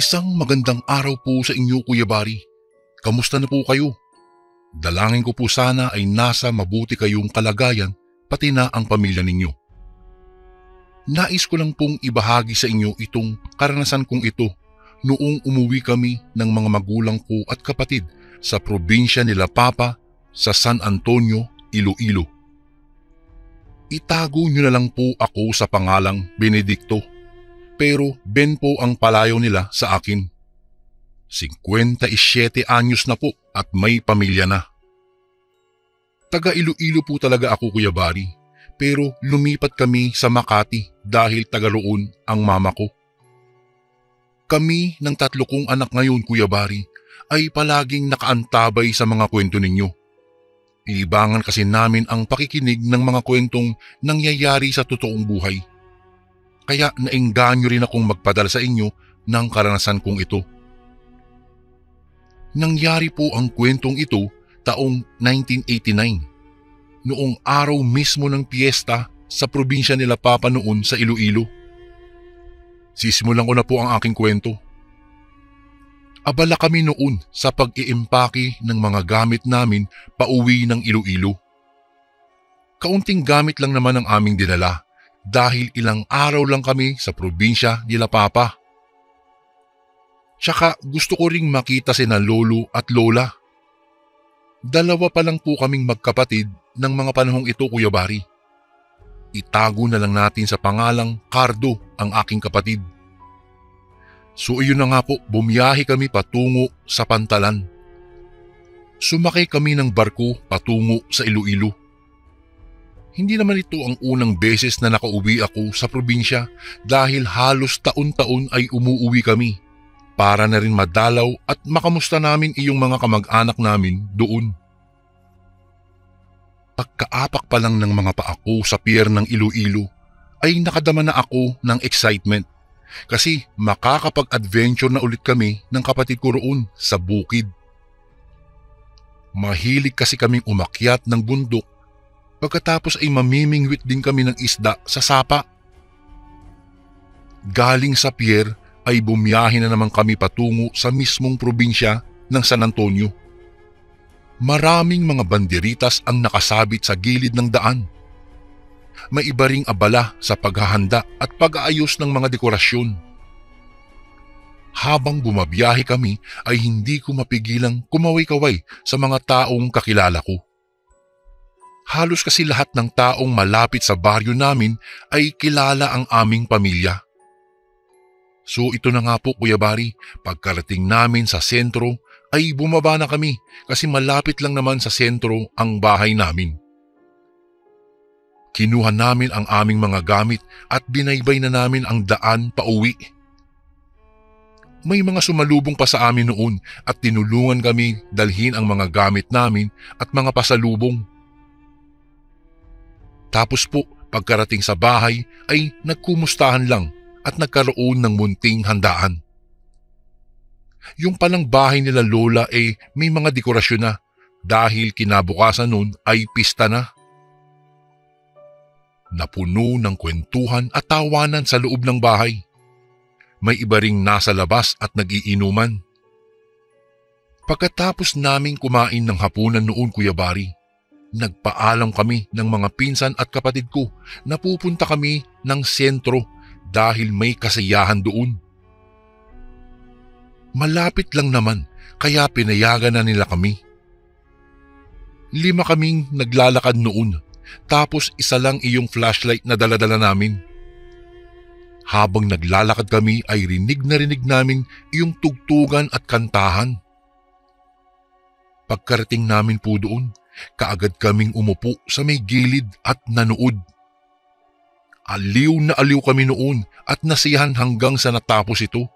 Isang magandang araw po sa inyo, Kuya Bari. Kamusta na po kayo? Dalangin ko po sana ay nasa mabuti kayong kalagayan pati na ang pamilya ninyo. Nais ko lang pong ibahagi sa inyo itong karanasan kong ito noong umuwi kami ng mga magulang ko at kapatid sa probinsya nila Papa sa San Antonio, Iloilo. Itago nyo na lang po ako sa pangalang Benedicto, pero Ben po ang palayo nila sa akin. 57 anyos na po at may pamilya na. Taga Iloilo po talaga ako, Kuya Bari, pero lumipat kami sa Makati dahil taga roon ang mama ko. Kami ng 3 kong anak ngayon, Kuya Bari, ay palaging nakaantabay sa mga kwento ninyo. Inibangan kasi namin ang pakikinig ng mga kwentong nangyayari sa totoong buhay. Kaya naengganyo rin akong magpadala sa inyo ng karanasan kong ito. Nangyari po ang kwentong ito taong 1989, noong araw mismo ng piyesta sa probinsya nila Papa noon sa Iloilo. Sisimulan ko na po ang aking kwento. Abala kami noon sa pag-iimpake ng mga gamit namin pauwi ng Iloilo. Kaunting gamit lang naman ang aming dinala dahil ilang araw lang kami sa probinsya nila Papa. Tsaka gusto ko ring makita sina lolo at lola. 2 pa lang po kaming magkapatid ng mga panahong ito, Kuya Bari. Itago na lang natin sa pangalang Cardo ang aking kapatid. So iyon na nga po, bumiyahe kami patungo sa Pantalan. Sumakay kami ng barko patungo sa Iloilo. Hindi naman ito ang unang beses na nakauwi ako sa probinsya dahil halos taon-taon ay umuuwi kami para na rin madalaw at makamusta namin iyong mga kamag-anak namin doon. Pagkaapak pa lang ng mga paa ko sa pier ng Iloilo ay nakadama na ako ng excitement. Kasi makakapag-adventure na ulit kami ng kapatid ko roon sa bukid. Mahilig kasi kaming umakyat ng bundok, pagkatapos ay mamimingwit din kami ng isda sa sapa. Galing sa pier ay bumiyahe na naman kami patungo sa mismong probinsya ng San Antonio. Maraming mga banderitas ang nakasabit sa gilid ng daan. May iba ring abala sa paghahanda at pag-aayos ng mga dekorasyon. Habang bumabiyahe kami ay hindi ko mapigilang kumaway-kaway sa mga taong kakilala ko. Halos kasi lahat ng taong malapit sa baryo namin ay kilala ang aming pamilya. So ito na nga po, Kuya Bari, pagkarating namin sa sentro ay bumaba na kami kasi malapit lang naman sa sentro ang bahay namin. Kinuha namin ang aming mga gamit at binaybay na namin ang daan pauwi. May mga sumalubong pa sa amin noon at tinulungan kami dalhin ang mga gamit namin at mga pasalubong. Tapos po, pagkarating sa bahay ay nagkumustahan lang at nagkaroon ng munting handaan. Yung palang bahay nila Lola ay may mga dekorasyon na dahil kinabukasan noon ay pista na. Napuno ng kwentuhan at tawanan sa loob ng bahay. May iba ring nasa labas at nag-iinuman. Pagkatapos naming kumain ng hapunan noon, Kuya Bari, nagpaalam kami ng mga pinsan at kapatid ko na pupunta kami ng sentro dahil may kasiyahan doon. Malapit lang naman kaya pinayagan na nila kami. 5 kaming naglalakad noon. Tapos isa lang iyong flashlight na dala-dala namin. Habang naglalakad kami ay rinig namin iyong tugtugan at kantahan. Pagkarating namin po doon, kaagad kaming umupo sa may gilid at nanood. Aliw na aliw kami noon at nasiyahan hanggang sa natapos ito.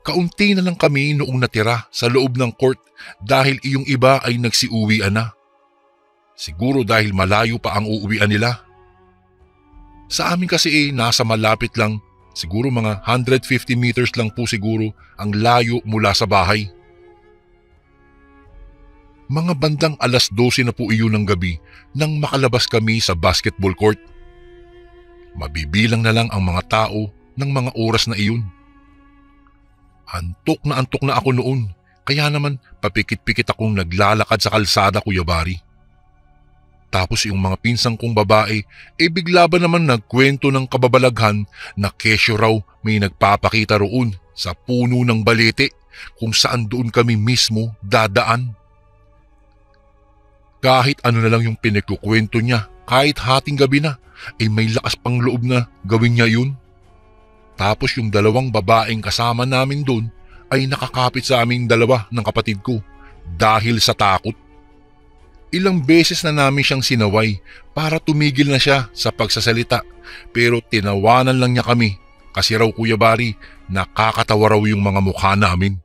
Kaunti na lang kami noong natira sa loob ng court dahil iyong iba ay nagsiuwian na. Siguro dahil malayo pa ang uuwian nila. Sa amin kasi nasa malapit lang, siguro mga 150 meters lang po siguro ang layo mula sa bahay. Mga bandang 12:00 na po iyon ng gabi nang makalabas kami sa basketball court. Mabibilang na lang ang mga tao ng mga oras na iyon. Antok na ako noon, kaya naman papikit-pikit akong naglalakad sa kalsada, Kuya Bari. Tapos yung mga pinsang kong babae, bigla ba naman nagkwento ng kababalaghan na kesyo raw may nagpapakita roon sa puno ng balete kung saan doon kami mismo dadaan. Kahit ano na lang yung pinagkukwento niya, kahit hating gabi na, may lakas pang loob na gawin niya yun. Tapos yung dalawang babaeng kasama namin doon ay nakakapit sa aming dalawa ng kapatid ko dahil sa takot. Ilang beses na namin siyang sinaway para tumigil na siya sa pagsasalita, pero tinawanan lang niya kami kasi raw, Kuya Bari, nakakatawa raw yung mga mukha namin.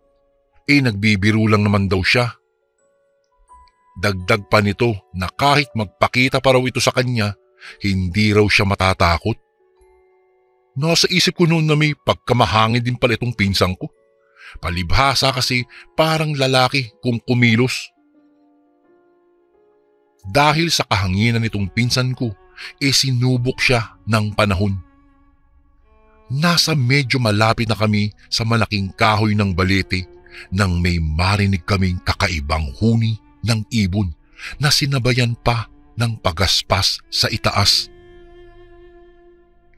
Nagbibiro lang naman daw siya. Dagdag pa nito na kahit magpakita pa raw ito sa kanya, hindi raw siya matatakot. Nasa isip ko noon na may pagkamahangin din pala itong pinsang ko. Palibhasa kasi parang lalaki kung kumilos. Dahil sa kahanginan nitong pinsan ko, sinubok siya ng panahon. Nasa medyo malapit na kami sa malaking kahoy ng balete nang may marinig kaming kakaibang huni ng ibon na sinabayan pa ng pagaspas sa itaas.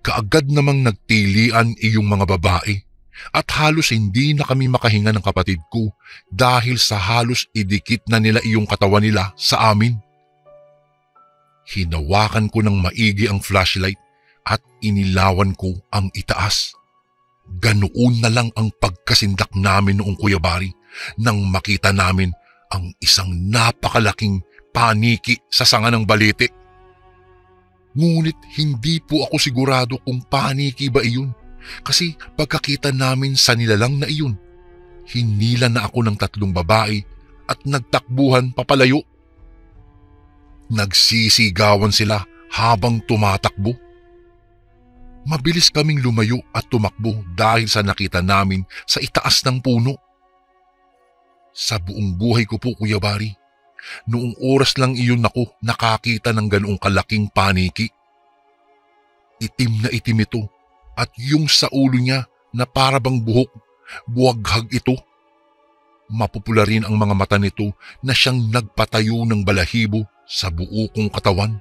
Kaagad namang nagtilian iyong mga babae at halos hindi na kami makahinga ng kapatid ko dahil sa halos idikit na nila iyong katawan nila sa amin. Hinawakan ko ng maigi ang flashlight at inilawan ko ang itaas. Ganoon na lang ang pagkasindak namin noong, Kuya Bari, nang makita namin ang isang napakalaking paniki sa sanga ng balete. Ngunit hindi po ako sigurado kung paniki ba iyon kasi pagkakita namin sa nilalang na iyon, hinila na ako ng 3 babae at nagtakbuhan papalayo. Nagsisigawan sila habang tumatakbo. Mabilis kaming lumayo at tumakbo dahil sa nakita namin sa itaas ng puno. Sa buong buhay ko po, Kuya Bari, noong oras lang iyon ako nakakita ng ganoong kalaking paniki. Itim na itim ito at yung sa ulo niya na parabang buhok, buwaghag ito. Mapupula rin ang mga mata nito na siyang nagpatayo ng balahibo sa buo kong katawan.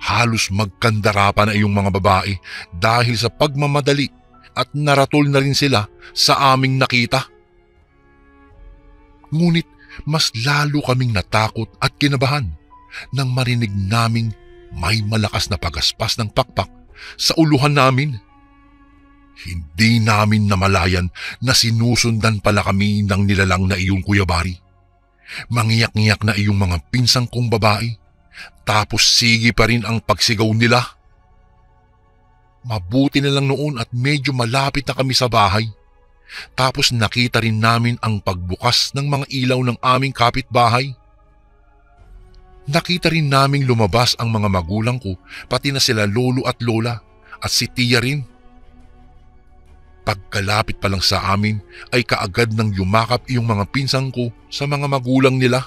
Halos magkandara pa na iyong mga babae dahil sa pagmamadali at naratol na rin sila sa aming nakita. Ngunit mas lalo kaming natakot at kinabahan nang marinig naming may malakas na pagaspas ng pakpak sa uluhan namin. Hindi namin namalayan na sinusundan pala kami ng nilalang na iyong, Kuya Bari. Mangiyak-ngiyak na iyong mga pinsang kong babae. Tapos sige pa rin ang pagsigaw nila. Mabuti na lang noon at medyo malapit na kami sa bahay. Tapos nakita rin namin ang pagbukas ng mga ilaw ng aming kapitbahay. Nakita rin naming lumabas ang mga magulang ko, pati na sila lolo at lola at si tiya rin. Pagkalapit pa lang sa amin ay kaagad nang yumakap iyong mga pinsang ko sa mga magulang nila.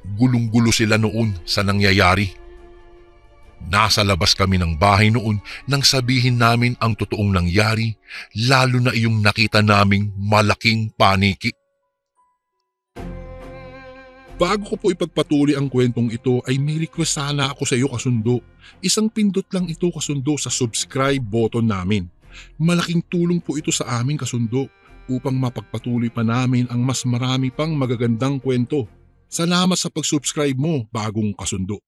Gulong-gulo sila noon sa nangyayari. Nasa labas kami ng bahay noon nang sabihin namin ang totoong nangyari, lalo na iyong nakita naming malaking paniki. Bago ko po ipagpatuloy ang kwentong ito ay may request sana ako sa iyo, kasundo. Isang pindot lang ito, kasundo, sa subscribe button namin. Malaking tulong po ito sa amin, kasundo, upang mapagpatuloy pa namin ang mas marami pang magagandang kwento. Salamat sa pag-subscribe mo, bagong kasundo.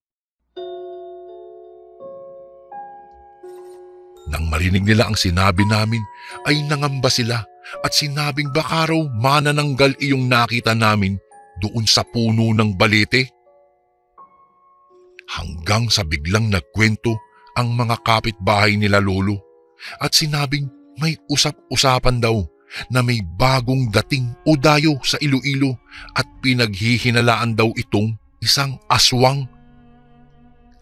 Nang marinig nila ang sinabi namin ay nangamba sila at sinabing baka raw manananggal iyong nakita namin doon sa puno ng balete. Hanggang sa biglang nagkwento ang mga kapitbahay nila lolo at sinabing may usap-usapan daw na may bagong dating o dayo sa Iloilo at pinaghihinalaan daw itong isang aswang.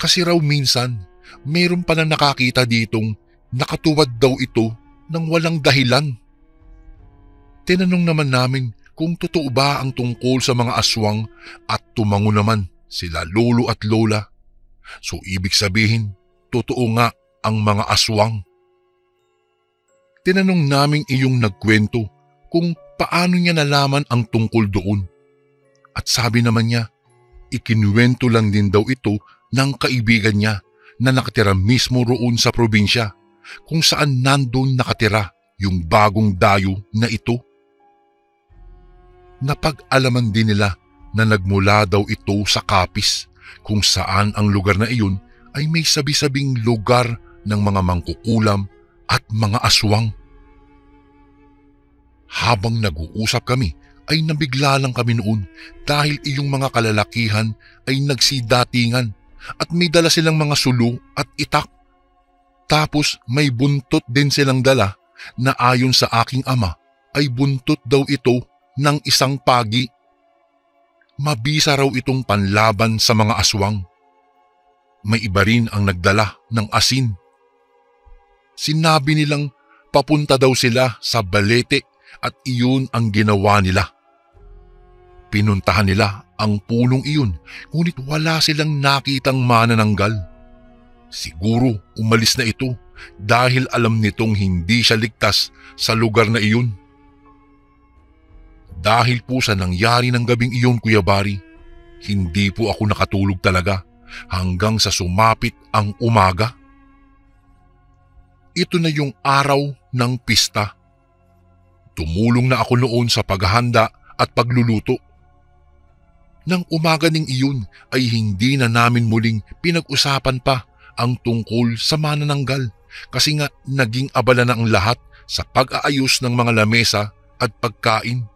Kasi raw minsan, mayroon pa na nakakita ditong nakatuwad daw ito ng walang dahilan. Tinanong naman namin kung totoo ba ang tungkol sa mga aswang at tumango naman sila lolo at lola. So ibig sabihin, totoo nga ang mga aswang. Tinanong naming iyong nagkwento kung paano niya nalaman ang tungkol doon. At sabi naman niya, ikinuwento lang din daw ito ng kaibigan niya na nakatira mismo roon sa probinsya kung saan nandun nakatira yung bagong dayo na ito. Napag-alaman din nila na nagmula daw ito sa Capiz kung saan ang lugar na iyon ay may sabi-sabing lugar ng mga mangkukulam at mga aswang. Habang nag-uusap kami ay nabigla lang kami noon dahil iyong mga kalalakihan ay nagsidatingan at may dala silang mga sulo at itak. Tapos may buntot din silang dala na ayon sa aking ama ay buntot daw ito ng isang pagi. Mabisa raw itong panlaban sa mga aswang. May iba rin ang nagdala ng asin. Sinabi nilang papunta daw sila sa Balete at iyon ang ginawa nila. Pinuntahan nila ang punong iyon ngunit wala silang nakitang manananggal. Siguro umalis na ito dahil alam nitong hindi siya ligtas sa lugar na iyon. Dahil po sa nangyari ng gabing iyon, Kuya Bari, hindi po ako nakatulog talaga hanggang sa sumapit ang umaga. Ito na yung araw ng pista. Tumulong na ako noon sa paghahanda at pagluluto. Nang umaga ning iyon ay hindi na namin muling pinag-usapan pa ang tungkol sa manananggal kasi nga naging abala na ang lahat sa pag-aayos ng mga lamesa at pagkain.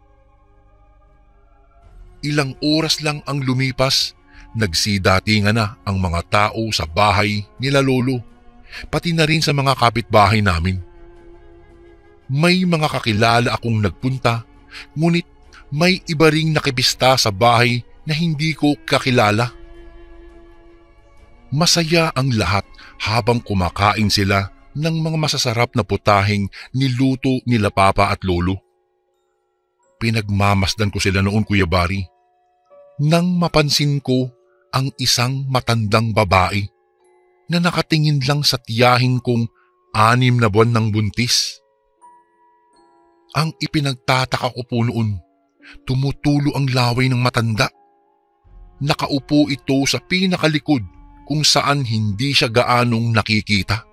Ilang oras lang ang lumipas, nagsidatingan na ang mga tao sa bahay nila lolo, pati na rin sa mga kapitbahay namin. May mga kakilala akong nagpunta, ngunit may iba ring nakipista sa bahay na hindi ko kakilala. Masaya ang lahat habang kumakain sila ng mga masasarap na putaheng niluto nila papa at lolo. Pinagmamasdan ko sila noon, Kuya Bari, nang mapansin ko ang isang matandang babae na nakatingin lang sa tiyahin kong 6 na buwan ng buntis. Ang ipinagtataka ko po noon, tumutulo ang laway ng matanda. Nakaupo ito sa pinakalikod kung saan hindi siya gaanong nakikita.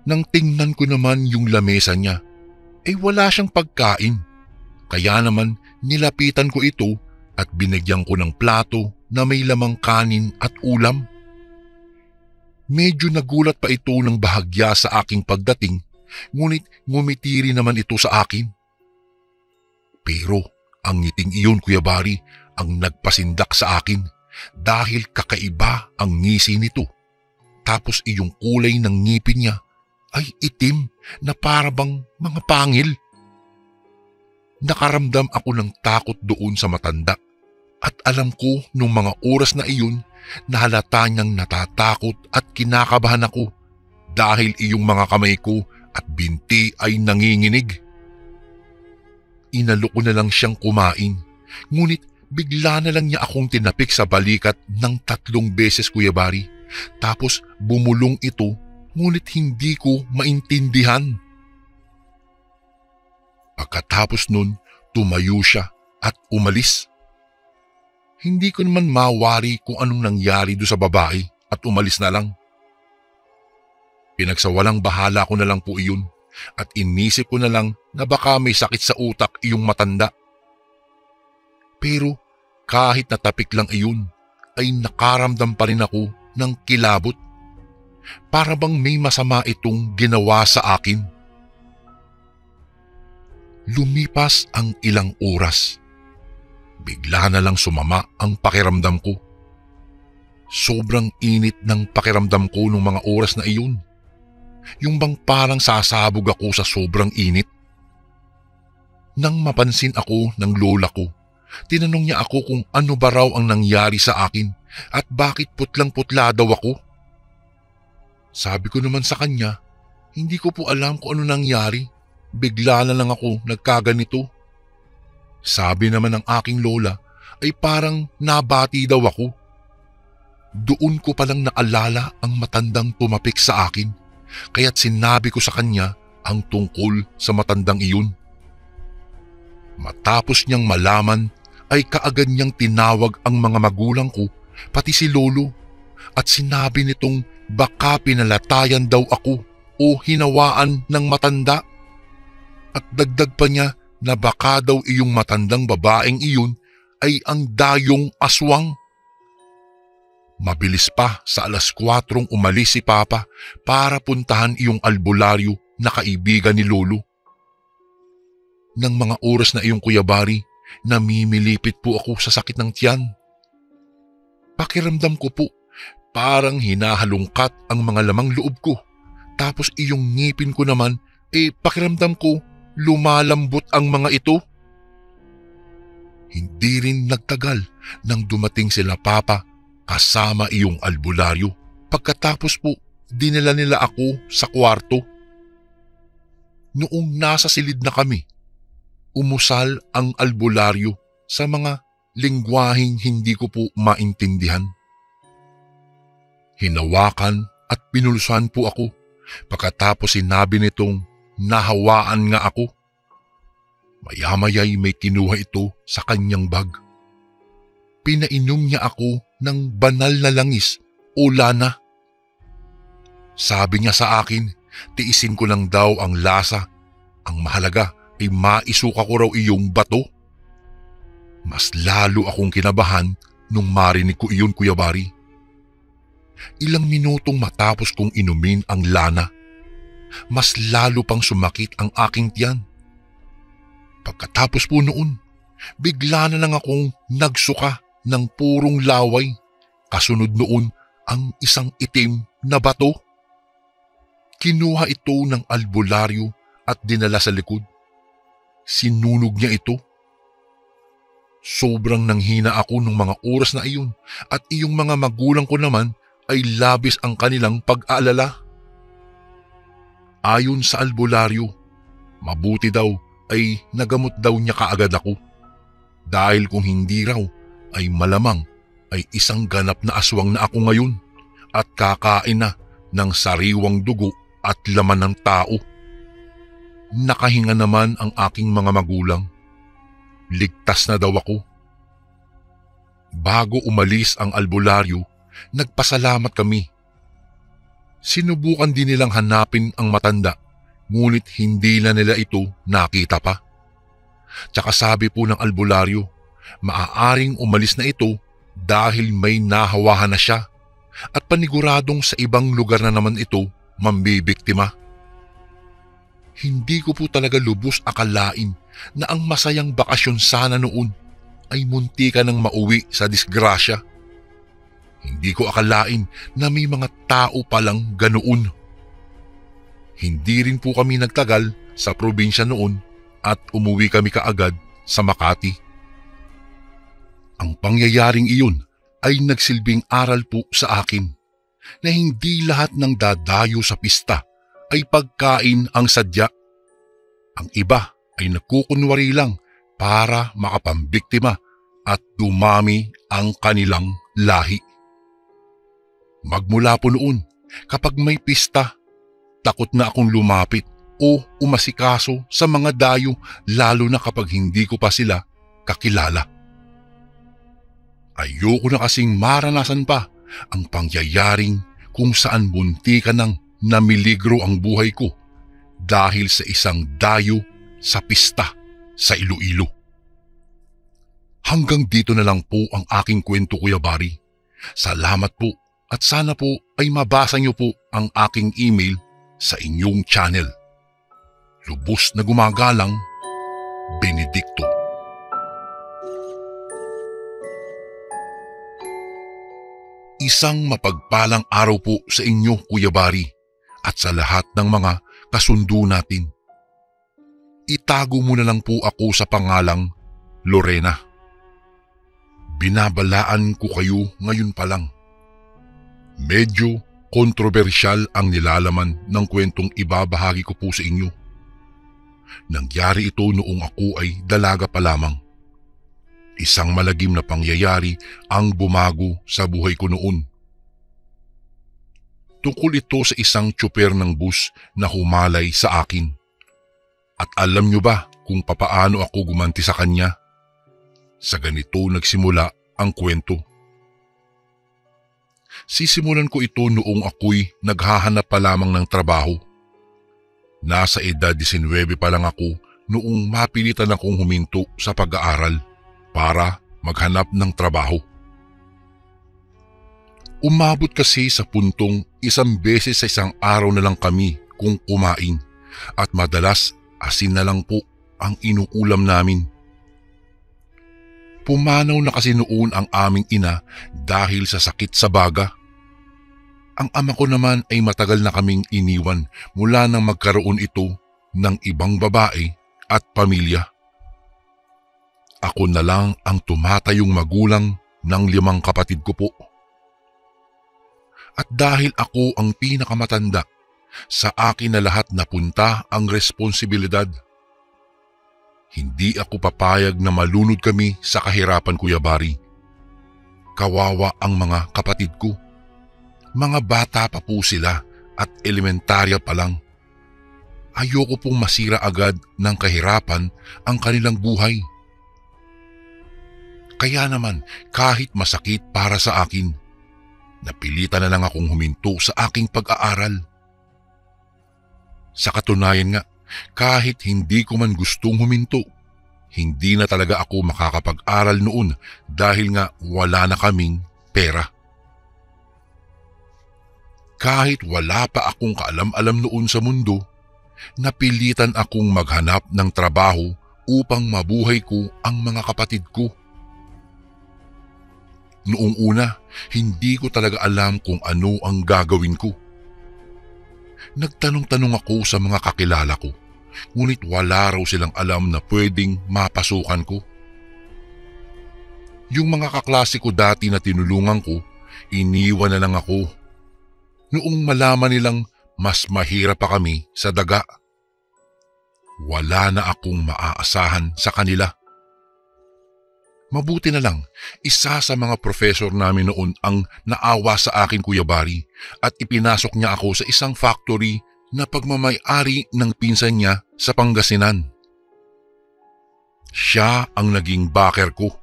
Nang tingnan ko naman yung lamesa niya, ay wala siyang pagkain. Kaya naman nilapitan ko ito at binigyan ko ng plato na may lamang kanin at ulam. Medyo nagulat pa ito ng bahagya sa aking pagdating, ngunit ngumiti rin naman ito sa akin. Pero ang ngiting iyon, Kuya Bari, ang nagpasindak sa akin dahil kakaiba ang ngisi nito. Tapos iyong kulay ng ngipin niya ay itim na parabang mga pangil. Nakaramdam ako ng takot doon sa matanda at alam ko nung mga oras na iyon na halata niyang natatakot at kinakabahan ako dahil iyong mga kamay ko at binti ay nanginginig. Inalok ko na lang siyang kumain, ngunit bigla na lang niya akong tinapik sa balikat ng 3 beses, Kuya Bari. Tapos bumulong ito, ngunit hindi ko maintindihan. Pagkatapos nun, tumayo siya at umalis. Hindi ko naman mawari kung anong nangyari do sa babae at umalis na lang. Pinagsawalang bahala ko na lang po iyon at inisip ko na lang na baka may sakit sa utak iyong matanda. Pero kahit natapik lang iyon, ay nakaramdam pa rin ako ng kilabot. Para bang may masama itong ginawa sa akin. Lumipas ang ilang oras. Bigla na lang sumama ang pakiramdam ko. Sobrang init ng pakiramdam ko nung mga oras na iyon. Yung bang parang sasabog ako sa sobrang init. Nang mapansin ako ng lola ko, tinanong niya ako kung ano ba raw ang nangyari sa akin at bakit putlang-putla daw ako. Sabi ko naman sa kanya, hindi ko po alam kung ano nangyari. Bigla na lang ako nagkaganito. Sabi naman ng aking lola ay parang nabati daw ako. Doon ko palang naalala ang matandang tumapik sa akin, kaya't sinabi ko sa kanya ang tungkol sa matandang iyon. Matapos niyang malaman ay kaagad niyang tinawag ang mga magulang ko pati si lolo at sinabi nitong baka pinalatayan daw ako o hinawaan ng matanda. At dagdag pa niya na baka daw iyong matandang babaeng iyon ay ang dayong aswang. Mabilis pa sa 4:00 umalis si Papa para puntahan iyong albularyo na kaibigan ni Lolo. Nang mga oras na iyong Kuya Bari, namimilipit po ako sa sakit ng tiyan. Pakiramdam ko po, parang hinahalungkat ang mga lamang loob ko. Tapos iyong ngipin ko naman, pakiramdam ko lumalambot ang mga ito. Hindi rin nagtagal nang dumating sila Papa kasama iyong albularyo. Pagkatapos po, dinala nila ako sa kwarto. Noong nasa silid na kami, umusal ang albularyo sa mga lingwaheng hindi ko po maintindihan. Hinawakan at pinulsuhan po ako. Pagkatapos sinabi nitong nahawaan nga ako. Maya-maya'y may kinuha ito sa kanyang bag. Pinainom niya ako ng banal na langis o lana. Sabi niya sa akin, tiisin ko lang daw ang lasa. Ang mahalaga ay maisuka ko raw iyong bato. Mas lalo akong kinabahan nung marinig ko iyon, Kuya Bari. Ilang minutong matapos kong inumin ang lana, mas lalo pang sumakit ang aking tiyan. Pagkatapos po noon, bigla na lang akong nagsuka ng purong laway. Kasunod noon ang isang itim na bato. Kinuha ito ng albularyo at dinala sa likod. Sinunog niya ito. Sobrang nanghina ako nung mga oras na iyon at iyong mga magulang ko naman ay labis ang kanilang pag-aalala. Ayon sa albularyo, mabuti daw ay nagamot daw niya kaagad ako. Dahil kung hindi raw ay malamang ay isang ganap na aswang na ako ngayon at kakain na ng sariwang dugo at laman ng tao. Nakahinga naman ang aking mga magulang. Ligtas na daw ako. Bago umalis ang albularyo, nagpasalamat kami. Sinubukan din nilang hanapin ang matanda, ngunit hindi na nila ito nakita pa. Tsaka sabi po ng albularyo, maaaring umalis na ito dahil may nahawahan na siya at paniguradong sa ibang lugar na naman ito mambibiktima. Hindi ko po talaga lubos akalain na ang masayang bakasyon sana noon ay munti ka nang mauwi sa disgrasya. Hindi ko akalain na may mga tao palang ganoon. Hindi rin po kami nagtagal sa probinsya noon at umuwi kami kaagad sa Makati. Ang pangyayaring iyon ay nagsilbing aral po sa akin na hindi lahat ng dadayo sa pista ay pagkain ang sadya. Ang iba ay nagkukunwari lang para makapambiktima at dumami ang kanilang lahi. Magmula po noon, kapag may pista, takot na akong lumapit o umasikaso sa mga dayo lalo na kapag hindi ko pa sila kakilala. Ayoko na kasing maranasan pa ang pangyayaring kung saan munti ka nang namiligro ang buhay ko dahil sa isang dayo sa pista sa Iloilo. Hanggang dito na lang po ang aking kwento, Kuya Bari. Salamat po at sana po ay mabasa niyo po ang aking email sa inyong channel. Lubos na gumagalang, Benedicto. Isang mapagpalang araw po sa inyo, Kuya Bari, at sa lahat ng mga kasundo natin. Itago mo na lang po ako sa pangalang Lorena. Binabalaan ko kayo ngayon pa lang. Medyo kontrobersyal ang nilalaman ng kwentong ibabahagi ko po sa inyo. Nangyari ito noong ako ay dalaga pa lamang. Isang malagim na pangyayari ang bumago sa buhay ko noon. Tungkol ito sa isang tsuper ng bus na humalay sa akin. At alam nyo ba kung papaano ako gumanti sa kanya? Sa ganito nagsimula ang kwento. Sisimulan ko ito noong ako'y naghahanap pa lamang ng trabaho. Nasa edad 19 pa lang ako noong mapilitan akong huminto sa pag-aaral para maghanap ng trabaho. Umabot kasi sa puntong isang beses sa isang araw na lang kami kung kumain at madalas asin na lang po ang inuulam namin. Pumanaw na kasi noon ang aming ina dahil sa sakit sa baga. Ang ama ko naman ay matagal na kaming iniwan mula nang magkaroon ito ng ibang babae at pamilya. Ako na lang ang tumatayong magulang ng 5 kapatid ko po. At dahil ako ang pinakamatanda, sa akin na lahat napunta ang responsibilidad. Hindi ako papayag na malunod kami sa kahirapan, Kuya Bari. Kawawa ang mga kapatid ko. Mga bata pa po sila at elementarya pa lang. Ayoko pong masira agad ng kahirapan ang kanilang buhay. Kaya naman kahit masakit para sa akin, napilitan na lang akong huminto sa aking pag-aaral. Sa katunayan nga, kahit hindi ko man gustong huminto, hindi na talaga ako makakapag-aral noon dahil nga wala na kaming pera. Kahit wala pa akong kaalam-alam noon sa mundo, napilitan akong maghanap ng trabaho upang mabuhay ko ang mga kapatid ko. Noong una, hindi ko talaga alam kung ano ang gagawin ko. Nagtanong-tanong ako sa mga kakilala ko, ngunit wala raw silang alam na pwedeng mapasukan ko. Yung mga kaklase ko dati na tinulungan ko, iniwan na lang ako. Noong malaman nilang mas mahirap pa kami sa daga. Wala na akong maaasahan sa kanila. Mabuti na lang, isa sa mga professor namin noon ang naawa sa akin, Kuya Bari, at ipinasok niya ako sa isang factory na pagmamay-ari ng pinsan niya sa Pangasinan. Siya ang naging backer ko.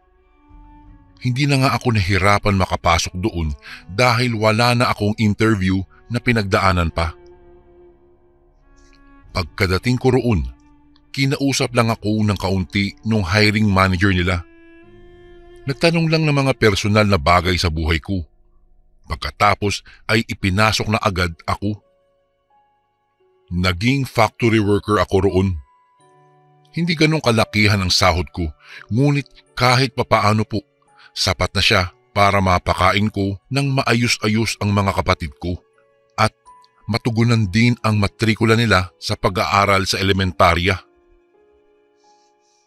Hindi na nga ako nahirapan makapasok doon dahil wala na akong interview na pinagdaanan pa. Pagkadating ko roon, kinausap lang ako ng kaunti nung hiring manager nila. Nagtanong lang ng mga personal na bagay sa buhay ko. Pagkatapos ay ipinasok na agad ako. Naging factory worker ako roon. Hindi ganong kalakihan ang sahod ko, ngunit kahit papaano po, sapat na siya para mapakain ko ng maayos-ayos ang mga kapatid ko at matugunan din ang matrikula nila sa pag-aaral sa elementarya.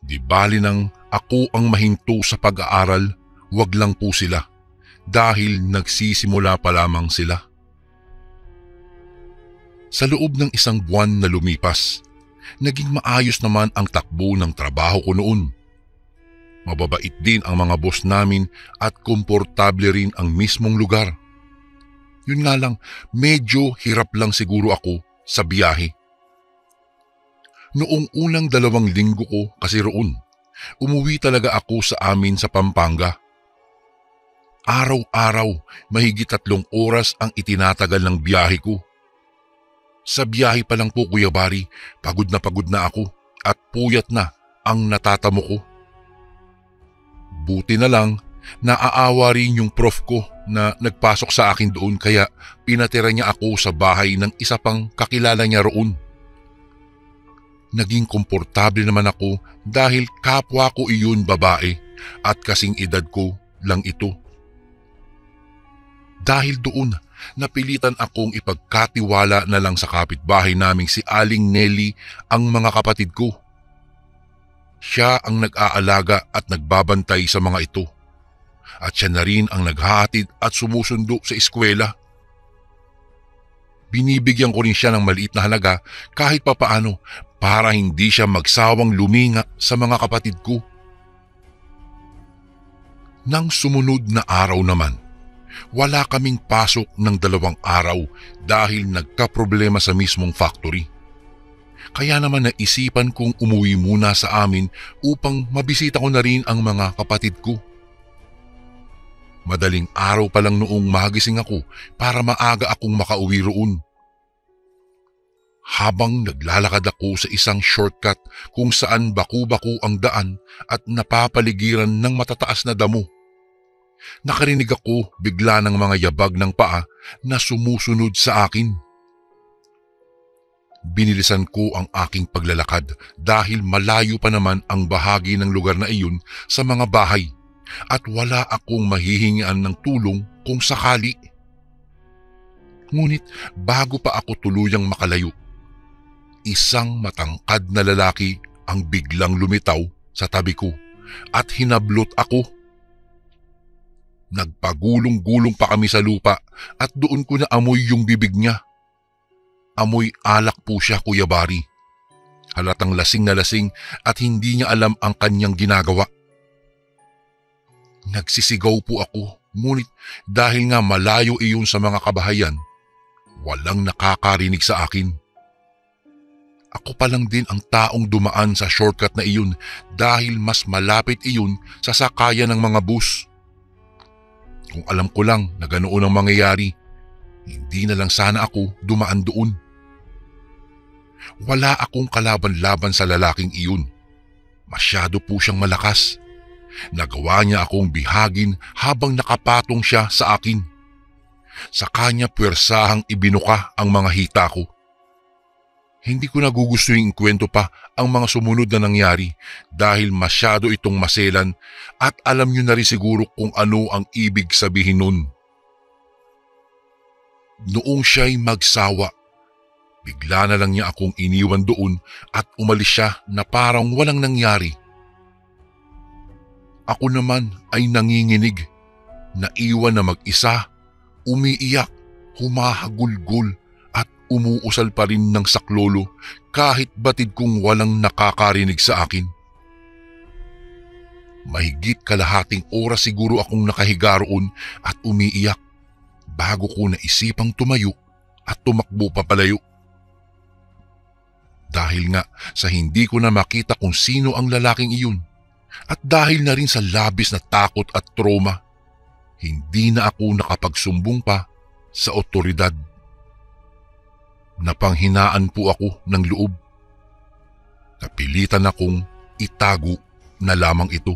Di bali nang ako ang mahinto sa pag-aaral, wag lang po sila dahil nagsisimula pa lamang sila. Sa loob ng 1 buwan na lumipas, naging maayos naman ang takbo ng trabaho ko noon. Mababait din ang mga boss namin at komportable rin ang mismong lugar. Yun nga lang, medyo hirap lang siguro ako sa biyahe. Noong unang 2 linggo ko kasi roon, umuwi talaga ako sa amin sa Pampanga. Araw-araw, mahigit 3 oras ang itinatagal ng biyahe ko. Sa biyahe pa lang po, Kuya Bari, pagod na ako at puyat na ang natatamo ko. Buti na lang, naaawa rin yung prof ko na nagpasok sa akin doon kaya pinatira niya ako sa bahay ng isa pang kakilala niya roon. Naging komportable naman ako dahil kapwa ko iyon babae at kasing edad ko lang ito. Dahil doon, napilitan akong ipagkatiwala na lang sa kapitbahay naming si Aling Nelly ang mga kapatid ko. Siya ang nag-aalaga at nagbabantay sa mga ito. At siya na rin ang naghahatid at sumusundo sa eskwela. Binibigyan ko rin siya ng maliit na halaga kahit papaano para hindi siya magsawang luminga sa mga kapatid ko. Nang sumunod na araw naman, Wala kaming pasok ng 2 araw dahil nagkaproblema sa mismong factory. Kaya naman naisipan kong umuwi muna sa amin upang mabisita ko na rin ang mga kapatid ko. Madaling araw pa lang noong magising ako para maaga akong makauwi roon. Habang naglalakad ako sa isang shortcut kung saan baku-baku ang daan at napapaligiran ng matataas na damo, nakarinig ako bigla ng mga yabag ng paa na sumusunod sa akin. Binilisan ko ang aking paglalakad dahil malayo pa naman ang bahagi ng lugar na iyon sa mga bahay at wala akong mahihingian ng tulong kung sakali. Ngunit bago pa ako tuluyang makalayo, isang matangkad na lalaki ang biglang lumitaw sa tabi ko at hinablot ako. Nagpagulong-gulong pa kami sa lupa at doon ko na amoy yung bibig niya. Amoy alak po siya, Kuya Bari. Halatang lasing na lasing at hindi niya alam ang kanyang ginagawa. Nagsisigaw po ako, ngunit dahil nga malayo iyon sa mga kabahayan, walang nakakarinig sa akin. Ako pa lang din ang taong dumaan sa shortcut na iyon dahil mas malapit iyon sa sakayan ng mga bus. Kung alam ko lang na ganoon ang mangyayari, hindi na lang sana ako dumaan doon. Wala akong kalaban-laban sa lalaking iyon. Masyado po siyang malakas. Nagawa niya akong bihagin habang nakapatong siya sa akin. Sa kanya puwersahang ibinuka ang mga hita ko. Hindi ko nagugustuhin ikwento pa ang mga sumunod na nangyari dahil masyado itong maselan at alam niyo na rin siguro kung ano ang ibig sabihin nun. Noong siya'y magsawa, bigla na lang niya akong iniwan doon at umalis siya na parang walang nangyari. Ako naman ay nanginginig, naiwan na mag-isa, umiiyak, humahagulgol at umuusal pa rin ng saklolo kahit batid kong walang nakakarinig sa akin. Mahigit kalahating oras siguro akong nakahiga roon at umiiyak bago ko naisipang tumayo at tumakbo papalayo. Dahil nga sa hindi ko na makita kung sino ang lalaking iyon at dahil na rin sa labis na takot at trauma, hindi na ako nakapagsumbong pa sa otoridad. Napanghinaan po ako ng loob. Napilitan akong itago na lamang ito.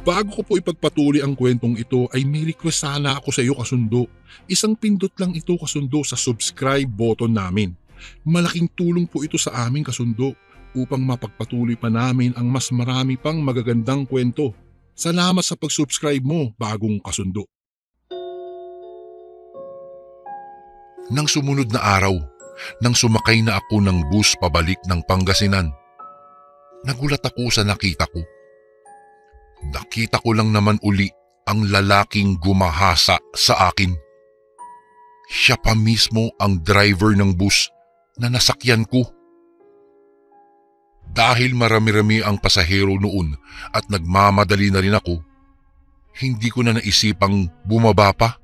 Bago ko po ipagpatuloy ang kwentong ito ay may request sana ako sa iyo kasundo. Isang pindot lang ito kasundo sa subscribe button namin. Malaking tulong po ito sa amin kasundo upang mapagpatuloy pa namin ang mas marami pang magagandang kwento. Salamat sa pag-subscribe mo, bagong kasundo. Nang sumunod na araw, nang sumakay na ako ng bus pabalik ng Pangasinan, nagulat ako sa nakita ko. Nakita ko lang naman uli ang lalaking gumahasa sa akin. Siya pa mismo ang driver ng bus na nasakyan ko. Dahil marami-rami ang pasahero noon at nagmamadali na rin ako, hindi ko na naisipang bumaba pa.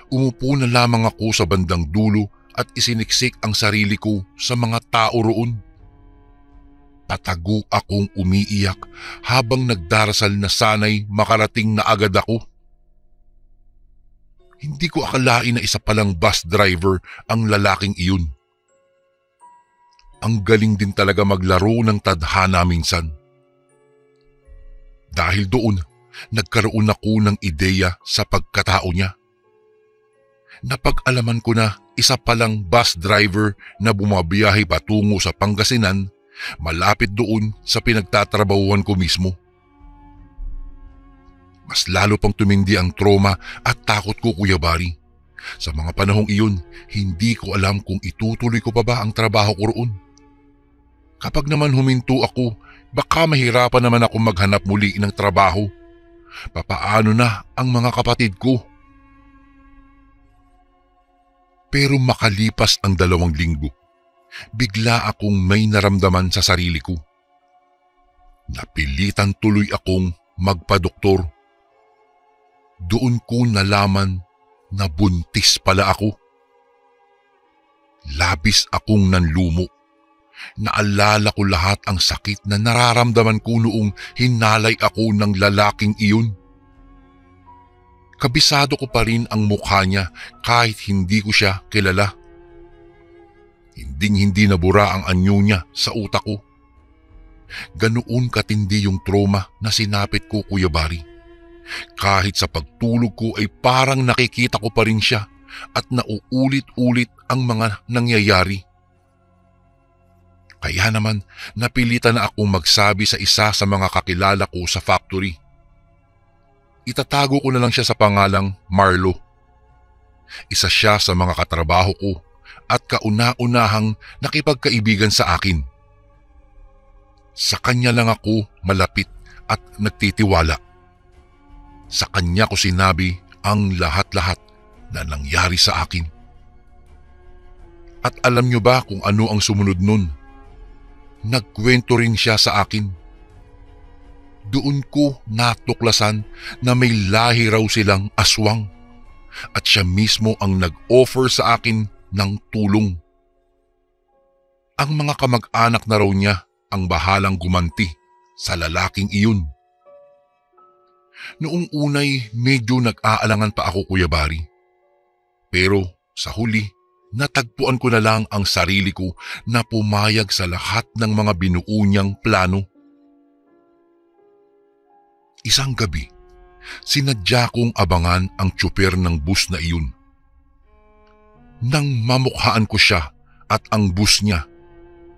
Umupo na lamang ako sa bandang dulo at isiniksik ang sarili ko sa mga tao roon. Patago akong umiiyak habang nagdarasal na sana'y makarating na agad ako. Hindi ko akalain na isa palang bus driver ang lalaking iyon. Ang galing din talaga maglaro ng tadhana minsan. Dahil doon, nagkaroon ako ng ideya sa pagkatao niya. Napag-alaman ko na isa palang bus driver na bumabiyahe patungo sa Pangasinan, malapit doon sa pinagtatrabahuan ko mismo. Mas lalo pang tumindi ang trauma at takot ko, Kuya Bari. Sa mga panahong iyon, hindi ko alam kung itutuloy ko pa ba ang trabaho ko roon. Kapag naman huminto ako, baka mahirapan naman ako maghanap muli ng trabaho. Papaano na ang mga kapatid ko? Pero makalipas ang 2 linggo, bigla akong may naramdaman sa sarili ko. Napilitan tuloy akong magpadoktor Doon ko nalaman na buntis pala ako. Labis akong nanlumo. Naalala ko lahat ang sakit na nararamdaman ko noong hinalay ako ng lalaking iyon. Kabisado ko pa rin ang mukha niya kahit hindi ko siya kilala. Hinding-hindi nabura ang anyo niya sa utak ko. Ganoon katindi yung trauma na sinapit ko, Kuya Bari. Kahit sa pagtulog ko ay parang nakikita ko pa rin siya at nauulit-ulit ang mga nangyayari. Kaya naman napilitan na akong magsabi sa isa sa mga kakilala ko sa factory. Itatago ko na lang siya sa pangalang Marlo. Isa siya sa mga katrabaho ko at kauna-unahang nakipagkaibigan sa akin. Sa kanya lang ako malapit at nagtitiwala. Sa kanya ko sinabi ang lahat-lahat na nangyari sa akin. At alam niyo ba kung ano ang sumunod nun? Nagkwento rin siya sa akin. Doon ko natuklasan na may lahi raw silang aswang at siya mismo ang nag-offer sa akin ng tulong. Ang mga kamag-anak na raw niya ang bahalang gumanti sa lalaking iyon. Noong unay medyo nag-aalangan pa ako, Kuya Bari. Pero sa huli, natagpuan ko na lang ang sarili ko na pumayag sa lahat ng mga binuo niyang plano. Isang gabi, sinadya kong abangan ang tsuper ng bus na iyon. Nang mamukhaan ko siya at ang bus niya,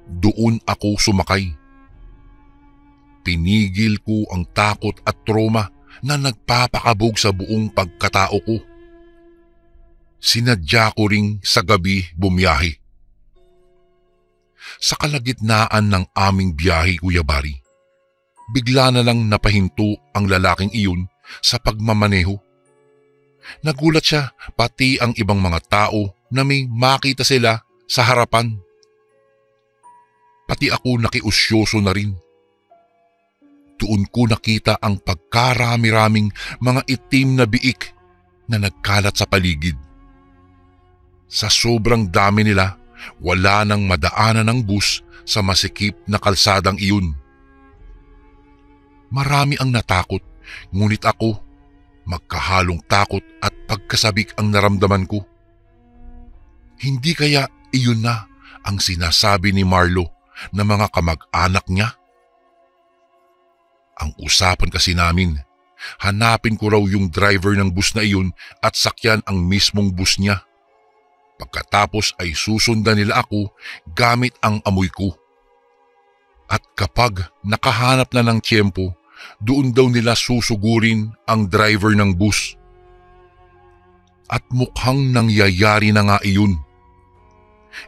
doon ako sumakay. Pinigil ko ang takot at trauma na nagpapakabog sa buong pagkatao ko. Sinadya ko ring sa gabi bumiyahe. Sa kalagitnaan ng aming biyahe, Kuya Bari, bigla na lang napahinto ang lalaking iyon sa pagmamaneho. Nagulat siya pati ang ibang mga tao na may makita sila sa harapan. Pati ako nakiusyoso na rin. Doon ko nakita ang pagkarami-raming mga itim na biik na nagkalat sa paligid. Sa sobrang dami nila, wala nang madaanan ng bus sa masikip na kalsadang iyon. Marami ang natakot, ngunit ako, magkahalong takot at pagkasabik ang naramdaman ko. Hindi kaya iyon na ang sinasabi ni Marlo na mga kamag-anak niya? Ang usapan kasi namin, hanapin ko raw yung driver ng bus na iyon at sakyan ang mismong bus niya. Pagkatapos ay susundan nila ako gamit ang amoy ko. At kapag nakahanap na ng tiyempo, doon daw nila susugurin ang driver ng bus. At mukhang nangyayari na nga iyon.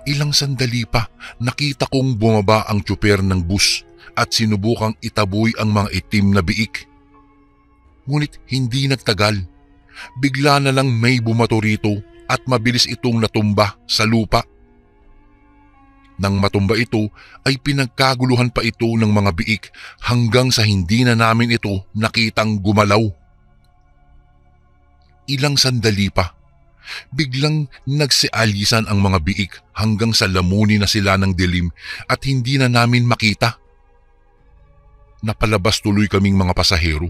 Ilang sandali pa nakita kong bumaba ang tsuper ng bus at sinubukang itaboy ang mga itim na biik. Ngunit hindi nagtagal. Bigla na lang may bumato rito at mabilis itong natumba sa lupa. Nang matumba ito ay pinagkaguluhan pa ito ng mga biik hanggang sa hindi na namin ito nakitang gumalaw. Ilang sandali pa, biglang nagsialisan ang mga biik hanggang sa lamunin na sila ng dilim at hindi na namin makita. Napalabas tuloy kaming mga pasahero.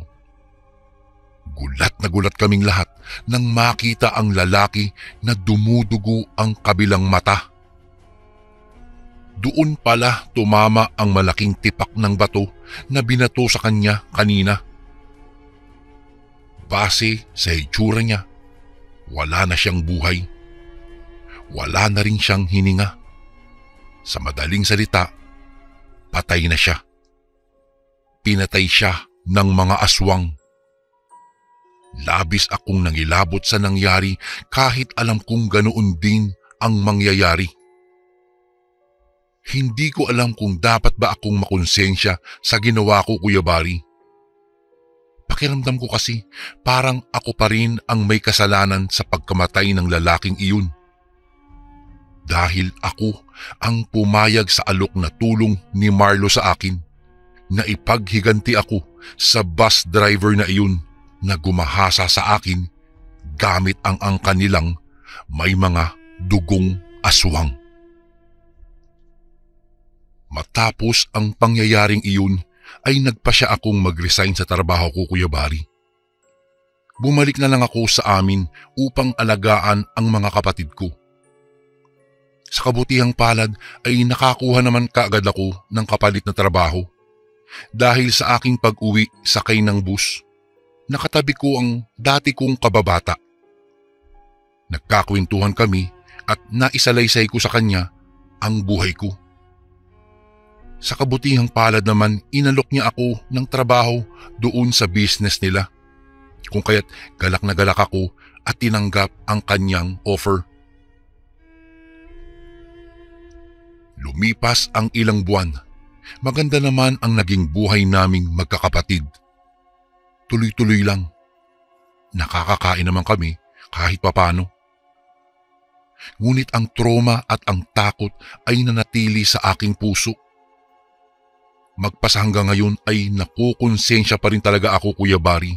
Gulat na gulat kaming lahat nang makita ang lalaki na dumudugo ang kabilang mata. Doon pala tumama ang malaking tipak ng bato na binato sa kanya kanina. Base sa itsura niya, wala na siyang buhay. Wala na rin siyang hininga. Sa madaling salita, patay na siya. Pinatay siya ng mga aswang. Labis akong nangilabot sa nangyari kahit alam kong ganoon din ang mangyayari. Hindi ko alam kung dapat ba akong makonsensya sa ginawa ko, Kuya Bari. Pakiramdam ko kasi parang ako pa rin ang may kasalanan sa pagkamatay ng lalaking iyon. Dahil ako ang pumayag sa alok na tulong ni Marlo sa akin na ipaghiganti ako sa bus driver na iyon na gumahasa sa akin gamit ang angkan nilang may mga dugong aswang. Matapos ang pangyayaring iyon ay nagpasya akong mag-resign sa trabaho ko, Kuya Barry. Bumalik na lang ako sa amin upang alagaan ang mga kapatid ko. Sa kabutihang palad ay nakakuha naman kaagad ako ng kapalit na trabaho. Dahil sa aking pag-uwi sakay ng bus, nakatabi ko ang dati kong kababata. Nagkakwentuhan kami at naisalaysay ko sa kanya ang buhay ko. Sa kabutihang palad naman, inalok niya ako ng trabaho doon sa business nila. Kung kaya't galak na galak ako at tinanggap ang kanyang offer. Lumipas ang ilang buwan. Maganda naman ang naging buhay naming magkakapatid. Tuloy-tuloy lang. Nakakakain naman kami kahit papano. Ngunit ang trauma at ang takot ay nanatili sa aking puso. Magpasa hanggang ngayon ay nakukonsensya pa rin talaga ako, Kuya Barry.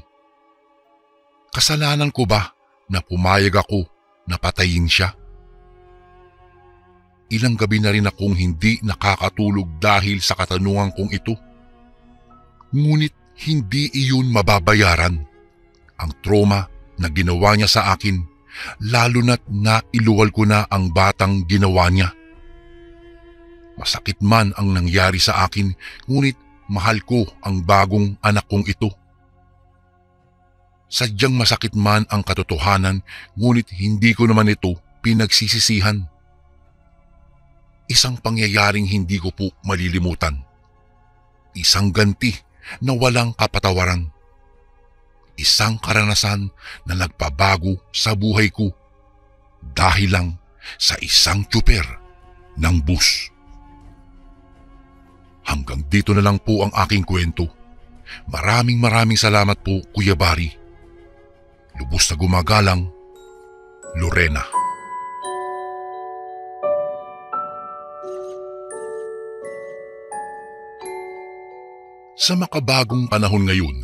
Kasalanan ko ba na pumayag ako na patayin siya? Ilang gabi na rin akong hindi nakakatulog dahil sa katanungan kong ito. Ngunit hindi iyon mababayaran. Ang trauma na ginawa niya sa akin, lalo na't nailuwal ko na ang batang ginawa niya. Masakit man ang nangyari sa akin, ngunit mahal ko ang bagong anak kong ito. Sadyang masakit man ang katotohanan, ngunit hindi ko naman ito pinagsisisihan. Isang pangyayaring hindi ko po malilimutan. Isang ganti na walang kapatawaran. Isang karanasan na nagpabago sa buhay ko dahil lang sa isang tsuper ng bus. Hanggang dito na lang po ang aking kwento. Maraming salamat po, Kuya Barry. Lubos na gumagalang, Lorena. Sa makabagong panahon ngayon,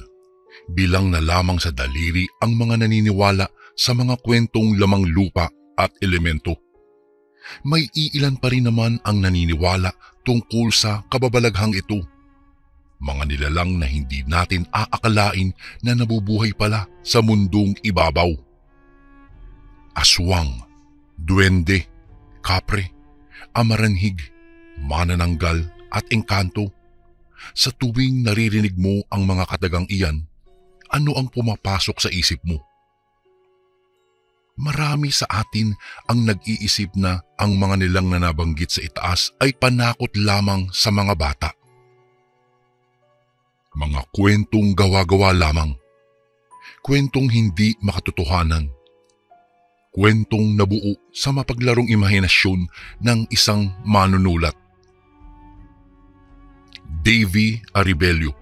bilang na lamang sa daliri ang mga naniniwala sa mga kwentong lamang lupa at elemento. May iilan pa rin naman ang naniniwala tungkol sa kababalaghang ito. Mga nilalang na hindi natin aakalain na nabubuhay pala sa mundong ibabaw. Aswang, duwende, kapre, amaranhig, manananggal at engkanto. Sa tuwing naririnig mo ang mga katagang iyan, ano ang pumapasok sa isip mo? Marami sa atin ang nag-iisip na ang mga nilang na nabanggit sa itaas ay panakot lamang sa mga bata. Mga kwentong gawa-gawa lamang. Kwentong hindi makatotohanan. Kwentong nabuo sa mapaglarong imahinasyon ng isang manunulat. Davy Aribello.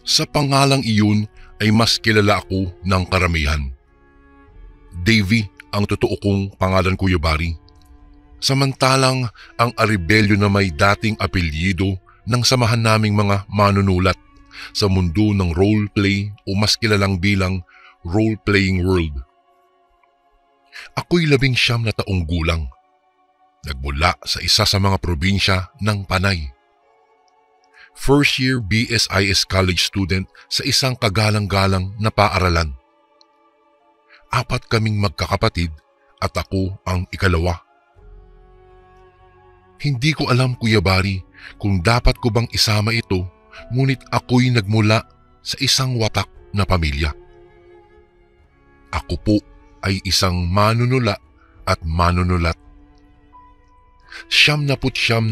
Sa pangalang iyon ay mas kilala ako ng karamihan. Davy ang totoo kong pangalan, Kuya Barry. Samantalang ang Aribello na may dating apelyido ng samahan naming mga manunulat sa mundo ng roleplay o mas kilalang bilang role-playing world. Ako'y 19 na taong gulang. Nagmula sa isa sa mga probinsya ng Panay. First year BSIS college student sa isang kagalang-galang na paaralan. 4 kaming magkakapatid at ako ang ikalawa. Hindi ko alam, Kuya Barry, kung dapat ko bang isama ito, ngunit ako'y nagmula sa isang watak na pamilya. Ako po ay isang manunula at manunulat. 99%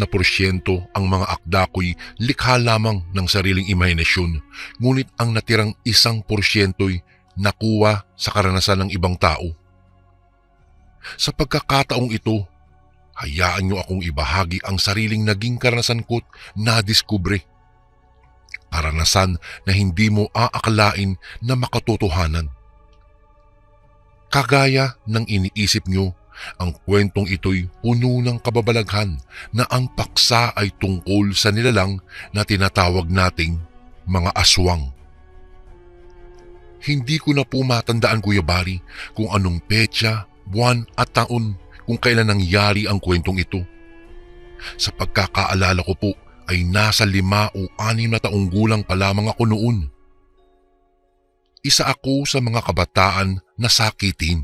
ang mga akda ko'y likha lamang ng sariling imahinasyon, ngunit ang natirang 1%'y nakuha sa karanasan ng ibang tao. Sa pagkakataong ito, hayaan niyo akong ibahagi ang sariling naging karanasan ko't nadiskubre. Karanasan na hindi mo aakalain na makatotohanan. Kagaya ng iniisip niyo, ang kwentong ito'y puno ng kababalaghan na ang paksa ay tungkol sa nilalang na tinatawag nating mga aswang. Hindi ko na po matandaan, Kuya Bari, kung anong petsa, buwan at taon kung kailan nangyari ang kwentong ito. Sa pagkakaalala ko po ay nasa 5 o 6 na taong gulang pa lamang ako noon. Isa ako sa mga kabataan na sakitin.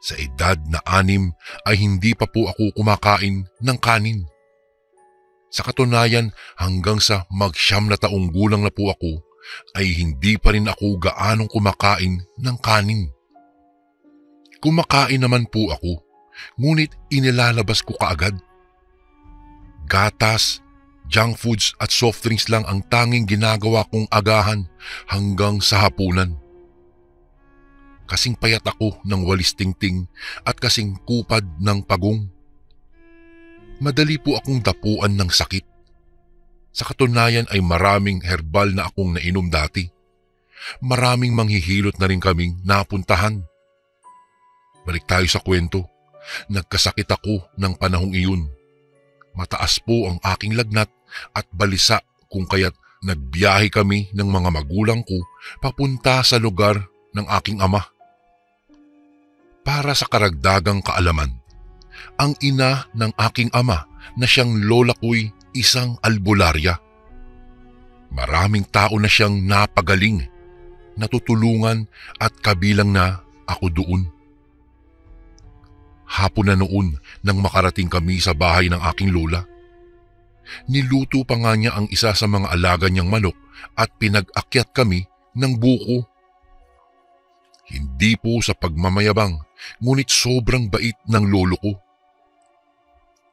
Sa edad na 6 ay hindi pa po ako kumakain ng kanin. Sa katunayan, hanggang sa mag-9 na taong gulang na po ako, ay hindi pa rin ako gaanong kumakain ng kanin. Kumakain naman po ako, ngunit inilalabas ko kaagad. Gatas, junk foods at soft drinks lang ang tanging ginagawa kong agahan hanggang sa hapunan. Kasing payat ako ng walis tingting at kasing kupad ng pagong. Madali po akong dapuan ng sakit. Sa katunayan ay maraming herbal na akong nainom dati. Maraming manghihilot na rin kaming napuntahan. Balik tayo sa kwento. Nagkasakit ako ng panahong iyon. Mataas po ang aking lagnat at balisa kung kaya't nagbiyahe kami ng mga magulang ko papunta sa lugar ng aking ama. Para sa karagdagang kaalaman, ang ina ng aking ama na siyang lola ko'y isang albularya. Maraming tao na siyang napagaling, natutulungan at kabilang na ako doon. Hapon na noon nang makarating kami sa bahay ng aking lola. Niluto pa nga niya ang isa sa mga alaga niyang manok at pinag-akyat kami ng buko. Hindi po sa pagmamayabang, ngunit sobrang bait ng lolo ko.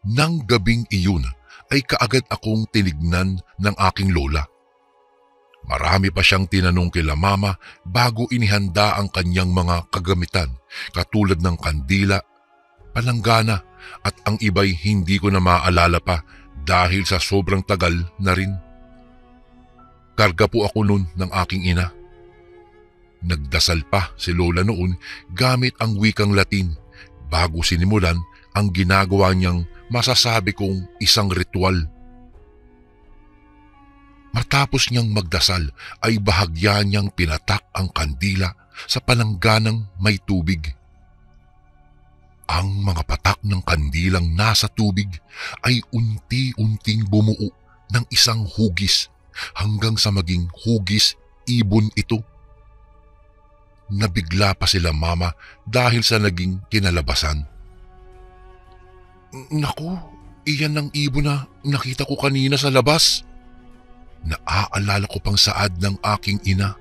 Nang gabing iyon ay kaagad akong tinignan ng aking lola. Marami pa siyang tinanong kila mama bago inihanda ang kanyang mga kagamitan katulad ng kandila, palanggana at ang iba'y hindi ko na maalala pa dahil sa sobrang tagal na rin. Karga po ako noon ng aking ina. Nagdasal pa si lola noon gamit ang wikang Latin bago sinimulan ang ginagawa niyang masasabi kong isang ritual. Matapos niyang magdasal ay bahagya niyang pinatak ang kandila sa palangganang may tubig. Ang mga patak ng kandilang nasa tubig ay unti-unting bumuo ng isang hugis hanggang sa maging hugis ibon ito. Nabigla pa sila mama dahil sa naging kinalabasan. Naku, iyan ang ibon na nakita ko kanina sa labas. Naaalala ko pang saad ng aking ina.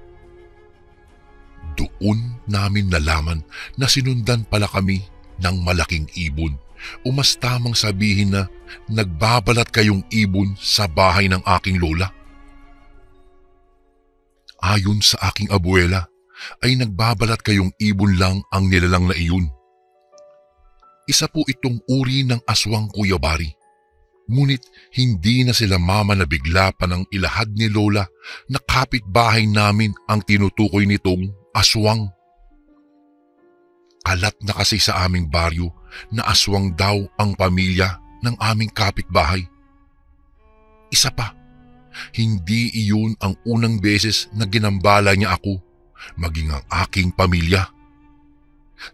Doon namin nalaman na sinundan pala kami ng malaking ibon o mas tamang sabihin na nagbabalat kayong ibon sa bahay ng aking lola. Ayon sa aking abuela ay nagbabalat kayong ibon lang ang nilalang na iyon. Isa po itong uri ng aswang, Kuya Bari. Ngunit hindi na sila mama na bigla pa ng ilahad ni lola na kapitbahay namin ang tinutukoy nitong aswang. Kalat na kasi sa aming baryo na aswang daw ang pamilya ng aming kapitbahay. Isa pa, hindi iyon ang unang beses na ginambala niya ako, maging ang aking pamilya.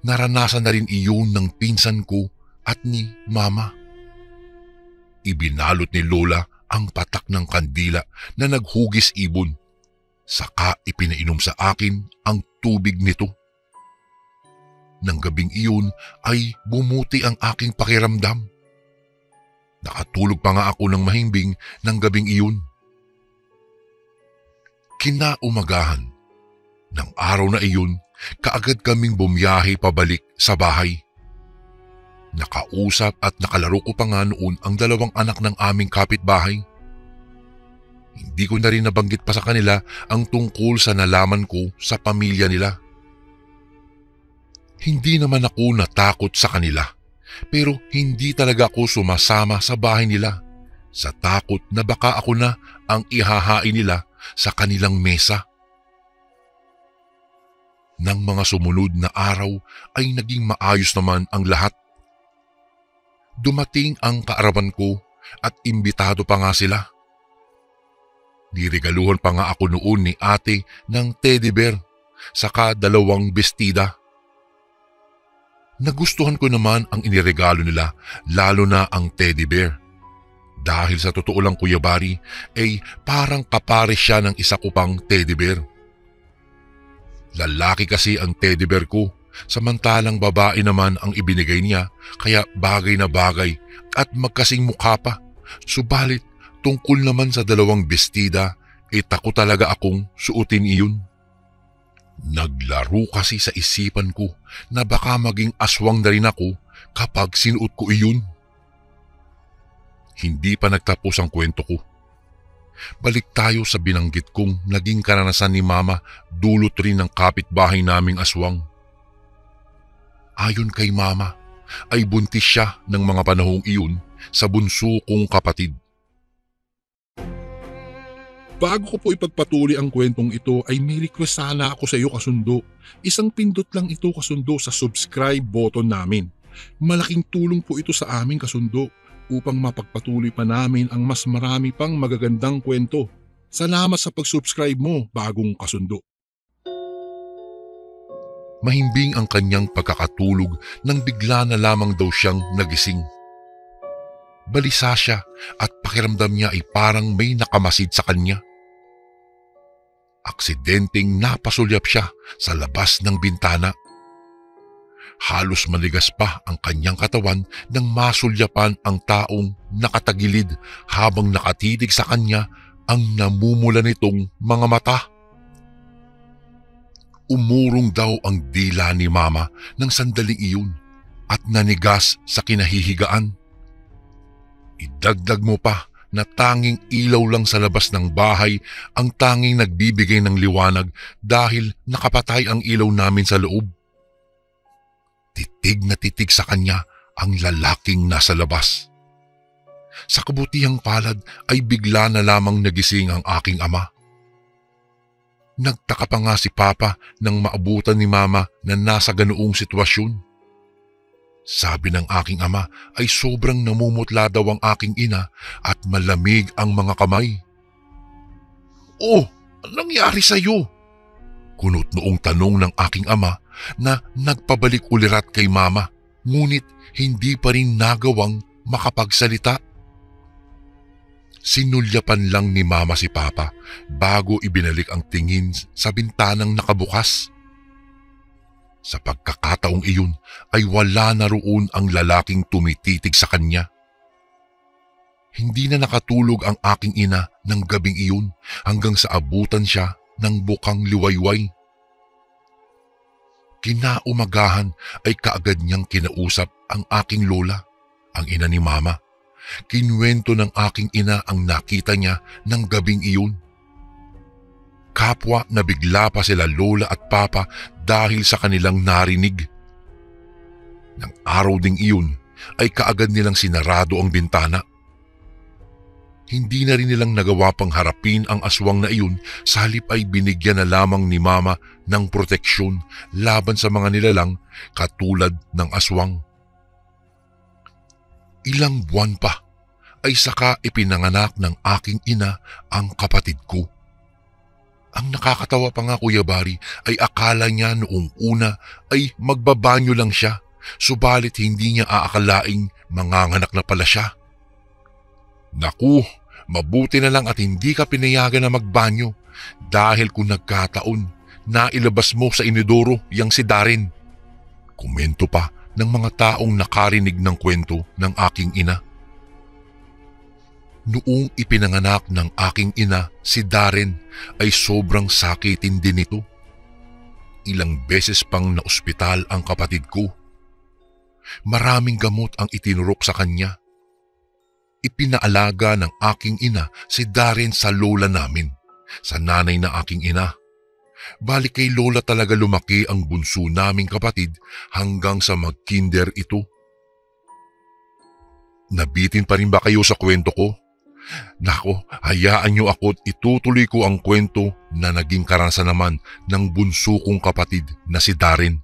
Naranasan na rin iyon ng pinsan ko at ni mama. Ibinalot ni lola ang patak ng kandila na naghugis ibon, saka ipinainom sa akin ang tubig nito. Nang gabing iyon ay bumuti ang aking pakiramdam. Nakatulog pa nga ako ng mahimbing ng gabing iyon. Kinaumagahan ng araw na iyon, kaagad kaming bumiyahe pabalik sa bahay. Nakausap at nakalaro ko pa nga noon ang 2 anak ng aming kapitbahay. Hindi ko na rin nabanggit pa sa kanila ang tungkol sa nalaman ko sa pamilya nila. Hindi naman ako natakot sa kanila, pero hindi talaga ako sumasama sa bahay nila sa takot na baka ako na ang ihahain nila sa kanilang mesa. Nang mga sumunod na araw ay naging maayos naman ang lahat. Dumating ang kaarawan ko at imbitado pa nga sila. Niregaluhan pa nga ako noon ni ate ng teddy bear saka 2 bestida. Nagustuhan ko naman ang iniregalo nila, lalo na ang teddy bear. Dahil sa totoo lang Kuya Bari ay parang kapare siya ng isa ko pang teddy bear. Lalaki kasi ang teddy bear ko, samantalang babae naman ang ibinigay niya, kaya bagay na bagay at magkasing mukha pa. Subalit tungkol naman sa 2 bestida, tako talaga akong suotin iyon. Naglaro kasi sa isipan ko na baka maging aswang na rin ako kapag sinuot ko iyon. Hindi pa nagtapos ang kwento ko. Balik tayo sa binanggit kong naging karanasan ni Mama dulot rin ng kapitbahay naming aswang. Ayon kay Mama, ay buntis siya ng mga panahong iyon sa bunso kong kapatid. Bago ko po ipagpatuloy ang kwentong ito ay may request sana ako sa iyo kasundo. Isang pindot lang ito kasundo sa subscribe button namin. Malaking tulong po ito sa amin kasundo upang mapagpatuloy pa namin ang mas marami pang magagandang kwento. Salamat sa pag-subscribe mo, bagong kasundo. Mahimbing ang kanyang pagkakatulog nang bigla na lamang daw siyang nagising. Balisa siya at pakiramdam niya ay parang may nakamasid sa kanya. Aksidenteng napasulyap siya sa labas ng bintana. Halos manigas pa ang kanyang katawan nang masulyapan ang taong nakatagilid habang nakatitig sa kanya ang namumula nitong mga mata. Umurong daw ang dila ni Mama ng sandaling iyon at nanigas sa kinahihigaan. Idagdag mo pa na tanging ilaw lang sa labas ng bahay ang tanging nagbibigay ng liwanag dahil nakapatay ang ilaw namin sa loob. Titig na titig sa kanya ang lalaking nasa labas. Sa kabutihang palad ay bigla na lamang nagising ang aking ama. Nagtaka pa nga si Papa nang maabutan ni Mama na nasa ganoong sitwasyon. Sabi ng aking ama ay sobrang namumutla daw ang aking ina at malamig ang mga kamay. "Oh, anong nangyari sa iyo?" Kunot noong tanong ng aking ama na nagpabalik ulirat kay Mama, ngunit hindi pa rin nagawang makapagsalita. Sinulyapan lang ni Mama si Papa bago ibinalik ang tingin sa bintanang nakabukas. Sa pagkakataong iyon ay wala na roon ang lalaking tumititig sa kanya. Hindi na nakatulog ang aking ina ng gabing iyon hanggang sa abutan siya ng bukang liwayway. Kinaumagahan ay kaagad niyang kinausap ang aking lola, ang ina ni Mama. Kinwento ng aking ina ang nakita niya ng gabing iyon. Kapwa na bigla pa sila lola at papa dahil sa kanilang narinig. Nang araw ding iyon ay kaagad nilang sinarado ang bintana. Hindi na rin nilang nagawa pang harapin ang aswang na iyon, sa halip ay binigyan na lamang ni Mama ng proteksyon laban sa mga nilalang katulad ng aswang. Ilang buwan pa ay saka ipinanganak ng aking ina ang kapatid ko. Ang nakakatawa pa nga Kuya Bari ay akala niya noong una ay magbabanyo lang siya, subalit hindi niya aakalaing manganganak na pala siya. Naku, mabuti na lang at hindi ka pinayagan na magbanyo dahil kung nagkataon nailabas mo sa inidoro yang si Darren. Komento pa ng mga taong nakarinig ng kwento ng aking ina. Noong ipinanganak ng aking ina si Darren ay sobrang sakitin din ito. Ilang beses pang naospital ang kapatid ko. Maraming gamot ang itinurok sa kanya. Ipinaalaga ng aking ina si Darren sa lola namin, sa nanay na aking ina. Bali kay lola talaga lumaki ang bunso naming kapatid hanggang sa mag-kinder ito. Nabitin pa rin ba kayo sa kwento ko? Nako, hayaan niyo ako't itutuloy ko ang kwento na naging karanasan naman ng bunso kong kapatid na si Darren.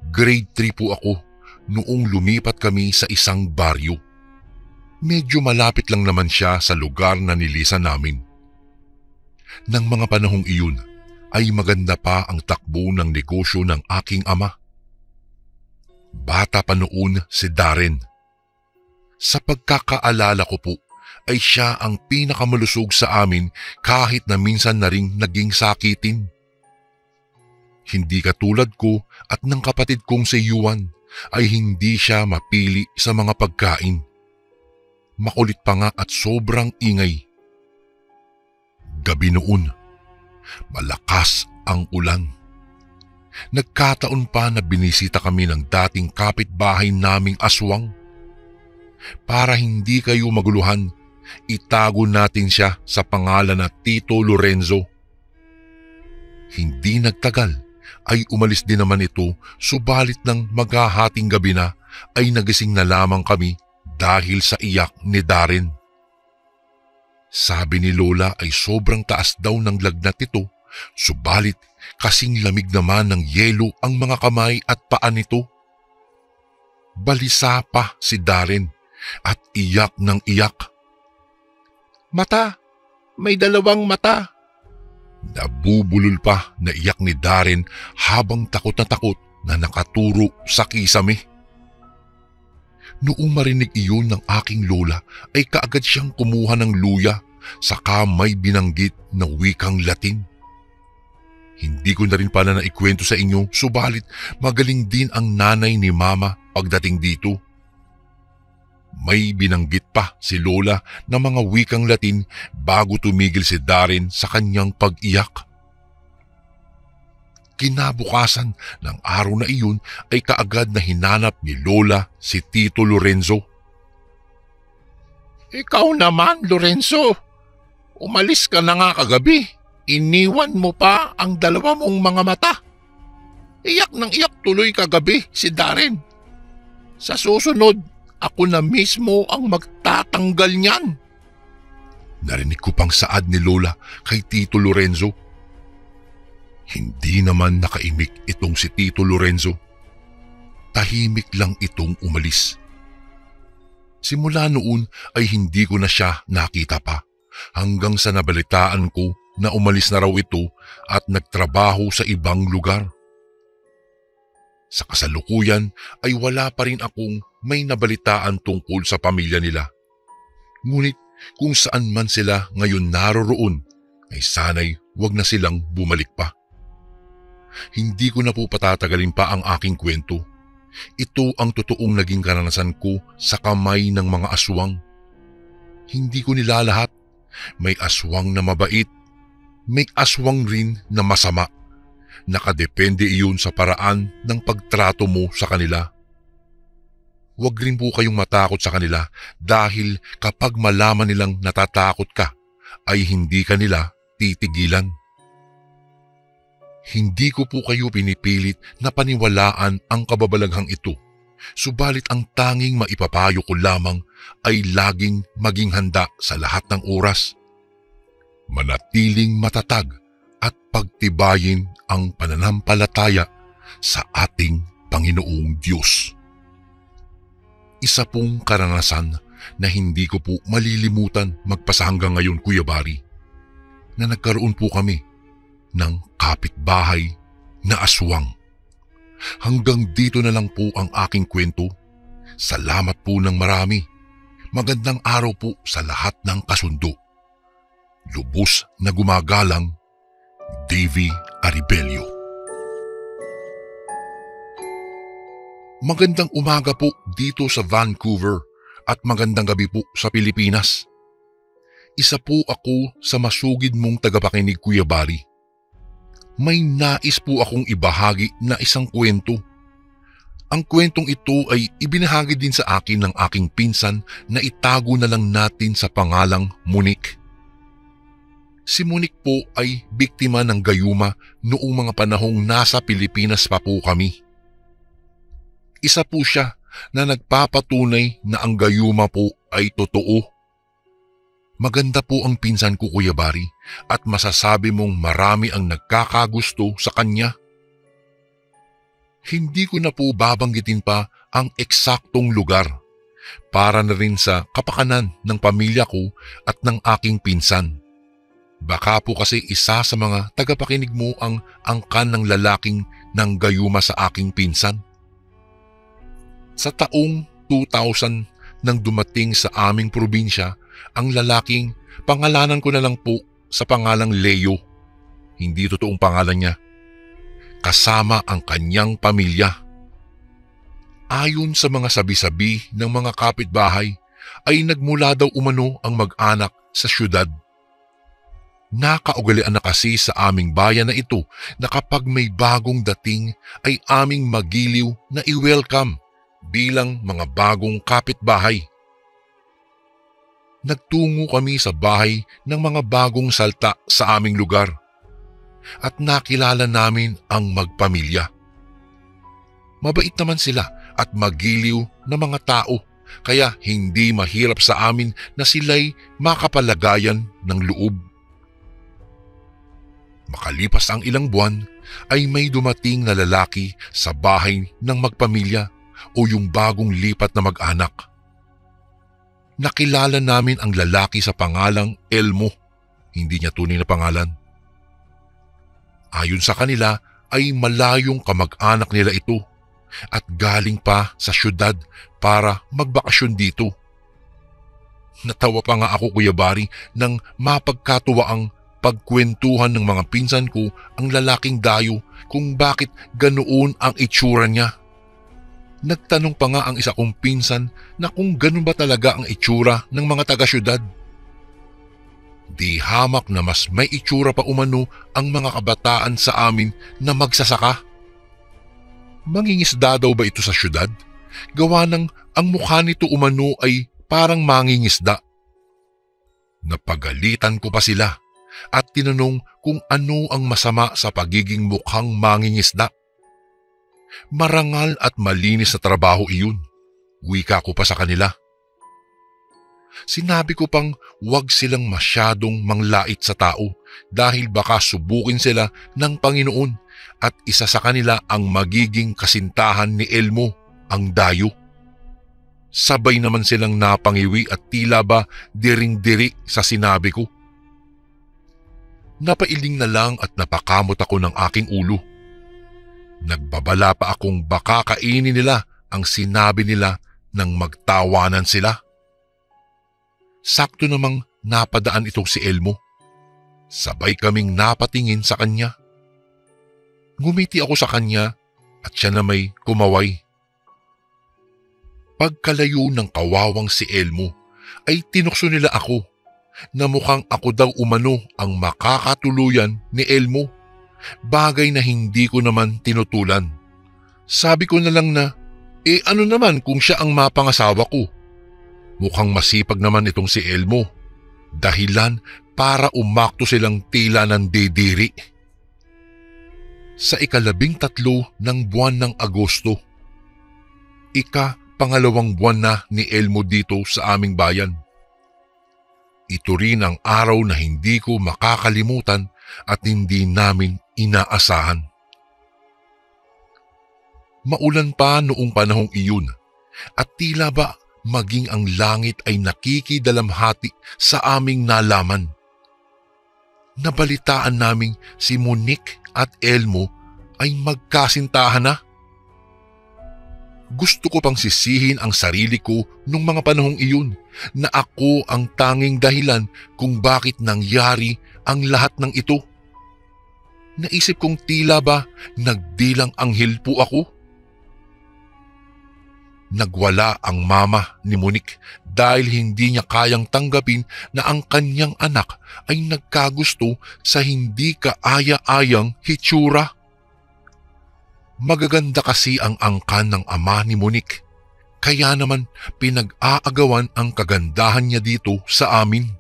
Grade 3 po ako noong lumipat kami sa isang baryo. Medyo malapit lang naman siya sa lugar na nilisan namin. Nang mga panahong iyon ay maganda pa ang takbo ng negosyo ng aking ama. Bata pa noon si Darren. Sa pagkakaalala ko po ay siya ang pinakamalusog sa amin kahit na minsan na ring naging sakitin. Hindi katulad ko at ng kapatid kong si Yuan ay hindi siya mapili sa mga pagkain. Makulit pa nga at sobrang ingay. Gabi noon, malakas ang ulan. Nagkataon pa na binisita kami ng dating kapitbahay naming aswang. Para hindi kayo maguluhan, itago natin siya sa pangalan na Tito Lorenzo. Hindi nagtagal ay umalis din naman ito, subalit ng maghahating gabi na ay nagising na lamang kami dahil sa iyak ni Darren. Sabi ni Lola ay sobrang taas daw ng lagnat nito, subalit kasing lamig naman ng yelo ang mga kamay at paa nito. Balisa pa si Darren at iyak ng iyak. "Mata! May dalawang mata!" Nabubulol pa na iyak ni Darren habang takot na nakaturo sa kisame. Noong marinig iyon ng aking lola ay kaagad siyang kumuha ng luya saka may binanggit na wikang Latin. Hindi ko na rin pala naikwento sa inyo, subalit magaling din ang nanay ni Mama pagdating dito. May binanggit pa si Lola na mga wikang Latin bago tumigil si Darren sa kanyang pag-iyak. Kinabukasan ng araw na iyon ay kaagad na hinanap ni Lola si Tito Lorenzo. "Ikaw naman, Lorenzo. Umalis ka na nga kagabi. Iniwan mo pa ang dalawa mong mga mata. Iyak ng iyak tuloy kagabi si Darren. Sa susunod, ako na mismo ang magtatanggal niyan." Narinig ko pang saad ni Lola kay Tito Lorenzo. Hindi naman nakaimik itong si Tito Lorenzo. Tahimik lang itong umalis. Simula noon ay hindi ko na siya nakita pa hanggang sa nabalitaan ko na umalis na raw ito at nagtrabaho sa ibang lugar. Sa kasalukuyan ay wala pa rin akong may nabalitaan tungkol sa pamilya nila. Ngunit kung saan man sila ngayon naroroon ay sana'y wag na silang bumalik pa. Hindi ko na po patatagalin pa ang aking kwento. Ito ang totoong naging karanasan ko sa kamay ng mga aswang. Hindi ko nilalahat. May aswang na mabait. May aswang rin na masama. Nakadepende iyon sa paraan ng pagtrato mo sa kanila. Huwag rin po kayong matakot sa kanila dahil kapag malaman nilang natatakot ka, ay hindi ka nila titigilan. Hindi ko po kayo pinipilit na paniwalaan ang kababalaghang ito, subalit ang tanging maipapayo ko lamang ay laging maging handa sa lahat ng oras. Manatiling matatag at pagtibayin ang pananampalataya sa ating Panginoong Diyos. Isa pong karanasan na hindi ko po malilimutan magpasa hanggang ngayon, Kuya Bari, na nagkaroon po kami ng kapitbahay na aswang. Hanggang dito na lang po ang aking kwento. Salamat po ng marami. Magandang araw po sa lahat ng kasundo. Lubos na gumagalang, Davy Aribelio. Magandang umaga po dito sa Vancouver at magandang gabi po sa Pilipinas. Isa po ako sa masugid mong tagapakinig, Kuya Bari. May nais po akong ibahagi na isang kwento. Ang kwentong ito ay ibinahagi din sa akin ng aking pinsan na itago na lang natin sa pangalang Monique. Si Monique po ay biktima ng gayuma noong mga panahong nasa Pilipinas pa po kami. Isa po siya na nagpapatunay na ang gayuma po ay totoo. Maganda po ang pinsan ko, Kuya Bari, at masasabi mong marami ang nagkakagusto sa kanya. Hindi ko na po babanggitin pa ang eksaktong lugar para na rin sa kapakanan ng pamilya ko at ng aking pinsan. Baka po kasi isa sa mga tagapakinig mo ang angkan ng lalaking nanggayuma sa aking pinsan. Sa taong 2000 nang dumating sa aming probinsya, ang lalaking pangalanan ko na lang po sa pangalang Leo. Hindi totoong pangalan niya. Kasama ang kanyang pamilya. Ayon sa mga sabi-sabi ng mga kapitbahay, ay nagmula daw umano ang mag-anak sa syudad. Nakaugalian na kasi sa aming bayan na ito na kapag may bagong dating ay aming magiliw na i-welcome bilang mga bagong kapitbahay. Nagtungo kami sa bahay ng mga bagong salta sa aming lugar at nakilala namin ang magpamilya. Mabait naman sila at magiliw na mga tao kaya hindi mahirap sa amin na sila'y makapalagayan ng loob. Makalipas ang ilang buwan ay may dumating na lalaki sa bahay ng magpamilya o yung bagong lipat na mag-anak. Nakilala namin ang lalaki sa pangalang Elmo, hindi niya tunay na pangalan. Ayon sa kanila ay malayong kamag-anak nila ito at galing pa sa syudad para magbakasyon dito. Natawa pa nga ako, Kuya Bari, nang mapagkatuwaang pagkwentuhan ng mga pinsan ko ang lalaking dayo kung bakit ganoon ang itsura niya. Nagtanong pa nga ang isa kong pinsan na kung ganun ba talaga ang itsura ng mga taga-syudad. Di hamak na mas may itsura pa umano ang mga kabataan sa amin na magsasaka. Mangingisda daw ba ito sa syudad? Gawa ng ang mukha nito umano ay parang mangingisda. Napagalitan ko pa sila at tinanong kung ano ang masama sa pagiging mukhang mangingisda. Marangal at malinis na trabaho iyon, wika ko pa sa kanila. Sinabi ko pang huwag silang masyadong manglait sa tao dahil baka subukin sila ng Panginoon at isa sa kanila ang magiging kasintahan ni Elmo, ang dayo. Sabay naman silang napangiwi at tila ba diring-diri sa sinabi ko. Napailing na lang at napakamot ako ng aking ulo. Nagbabala pa akong baka kainin nila ang sinabi nila nang magtawanan sila. Sakto namang napadaan itong si Elmo. Sabay kaming napatingin sa kanya. Ngumiti ako sa kanya at siya na may kumaway. Pagkalayo ng kawawang si Elmo ay tinukso nila ako na mukhang ako daw umano ang makakatuluyan ni Elmo. Bagay na hindi ko naman tinutulan. Sabi ko na lang na, ano naman kung siya ang mapangasawa ko? Mukhang masipag naman itong si Elmo. Dahilan para umakto silang tila ng didiri. Sa ika-13 ng buwan ng Agosto, ika-2 buwan na ni Elmo dito sa aming bayan. Ito rin ang araw na hindi ko makakalimutan at hindi namin inaasahan. Maulan pa noong panahong iyon at tila ba maging ang langit ay nakikidalamhati sa aming nalaman. Nabalitaan naming si Monique at Elmo ay magkasintahan na. Gusto ko pang sisihin ang sarili ko nung mga panahong iyon na ako ang tanging dahilan kung bakit nangyari ang lahat ng ito. Naisip kong tila ba nagdilang anghel po ako? Nagwala ang mama ni Monique dahil hindi niya kayang tanggapin na ang kanyang anak ay nagkagusto sa hindi kaaya-ayang hitsura. Magaganda kasi ang angkan ng ama ni Monique, kaya naman pinag-aagawan ang kagandahan niya dito sa amin.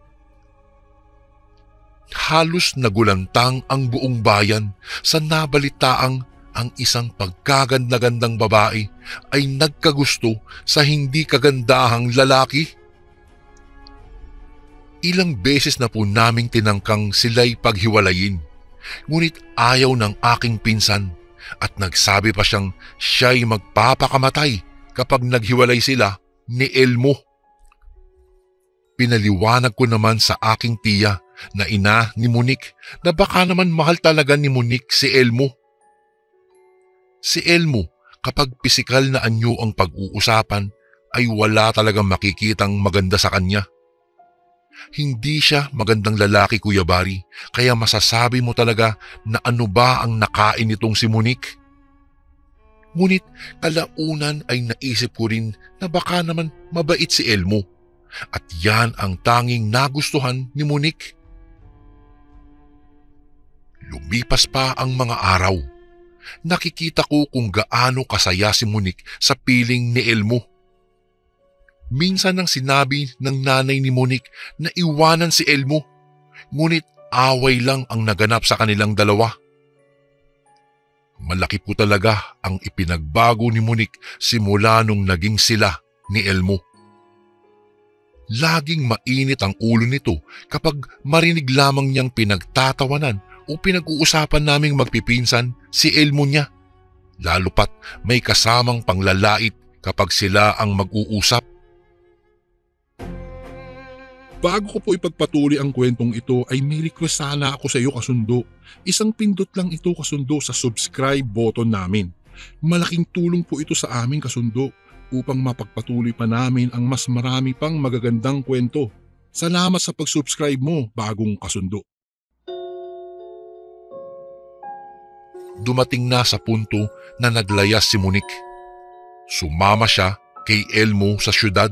Halos nagulantang ang buong bayan sa nabalitaang ang isang pagkaganda-gandang babae ay nagkagusto sa hindi kagandahang lalaki. Ilang beses na po naming tinangkang sila'y paghiwalayin, ngunit ayaw ng aking pinsan at nagsabi pa siya'y magpapakamatay kapag naghiwalay sila ni Elmo. Pinaliwanag ko naman sa aking tiya na ina ni Monique na baka naman mahal talaga ni Monique si Elmo. Si Elmo, kapag pisikal na anyo ang pag-uusapan, ay wala talagang makikitang maganda sa kanya. Hindi siya magandang lalaki, Kuya Bari, kaya masasabi mo talaga na ano ba ang nakain nitong si Monique. Ngunit kalaunan ay naisip ko rin na baka naman mabait si Elmo at yan ang tanging nagustuhan ni Monique. Lumipas pa ang mga araw. Nakikita ko kung gaano kasaya si Monique sa piling ni Elmo. Minsan nang sinabi ng nanay ni Monique na iwanan si Elmo, ngunit away lang ang naganap sa kanilang dalawa. Malaki po talaga ang ipinagbago ni Monique simula nung naging sila ni Elmo. Laging mainit ang ulo nito kapag marinig lamang niyang pinagtatawanan o pinag-uusapan naming magpipinsan si Elmo niya. Lalo pat may kasamang panglalait kapag sila ang mag-uusap. Bago ko po ipagpatuloy ang kwentong ito ay may request sana ako sa iyo kasundo. Isang pindot lang ito kasundo sa subscribe button namin. Malaking tulong po ito sa amin kasundo upang mapagpatuloy pa namin ang mas marami pang magagandang kwento. Salamat sa pag-subscribe mo, bagong kasundo. Dumating na sa punto na naglayas si Monique. Sumama siya kay Elmo sa syudad.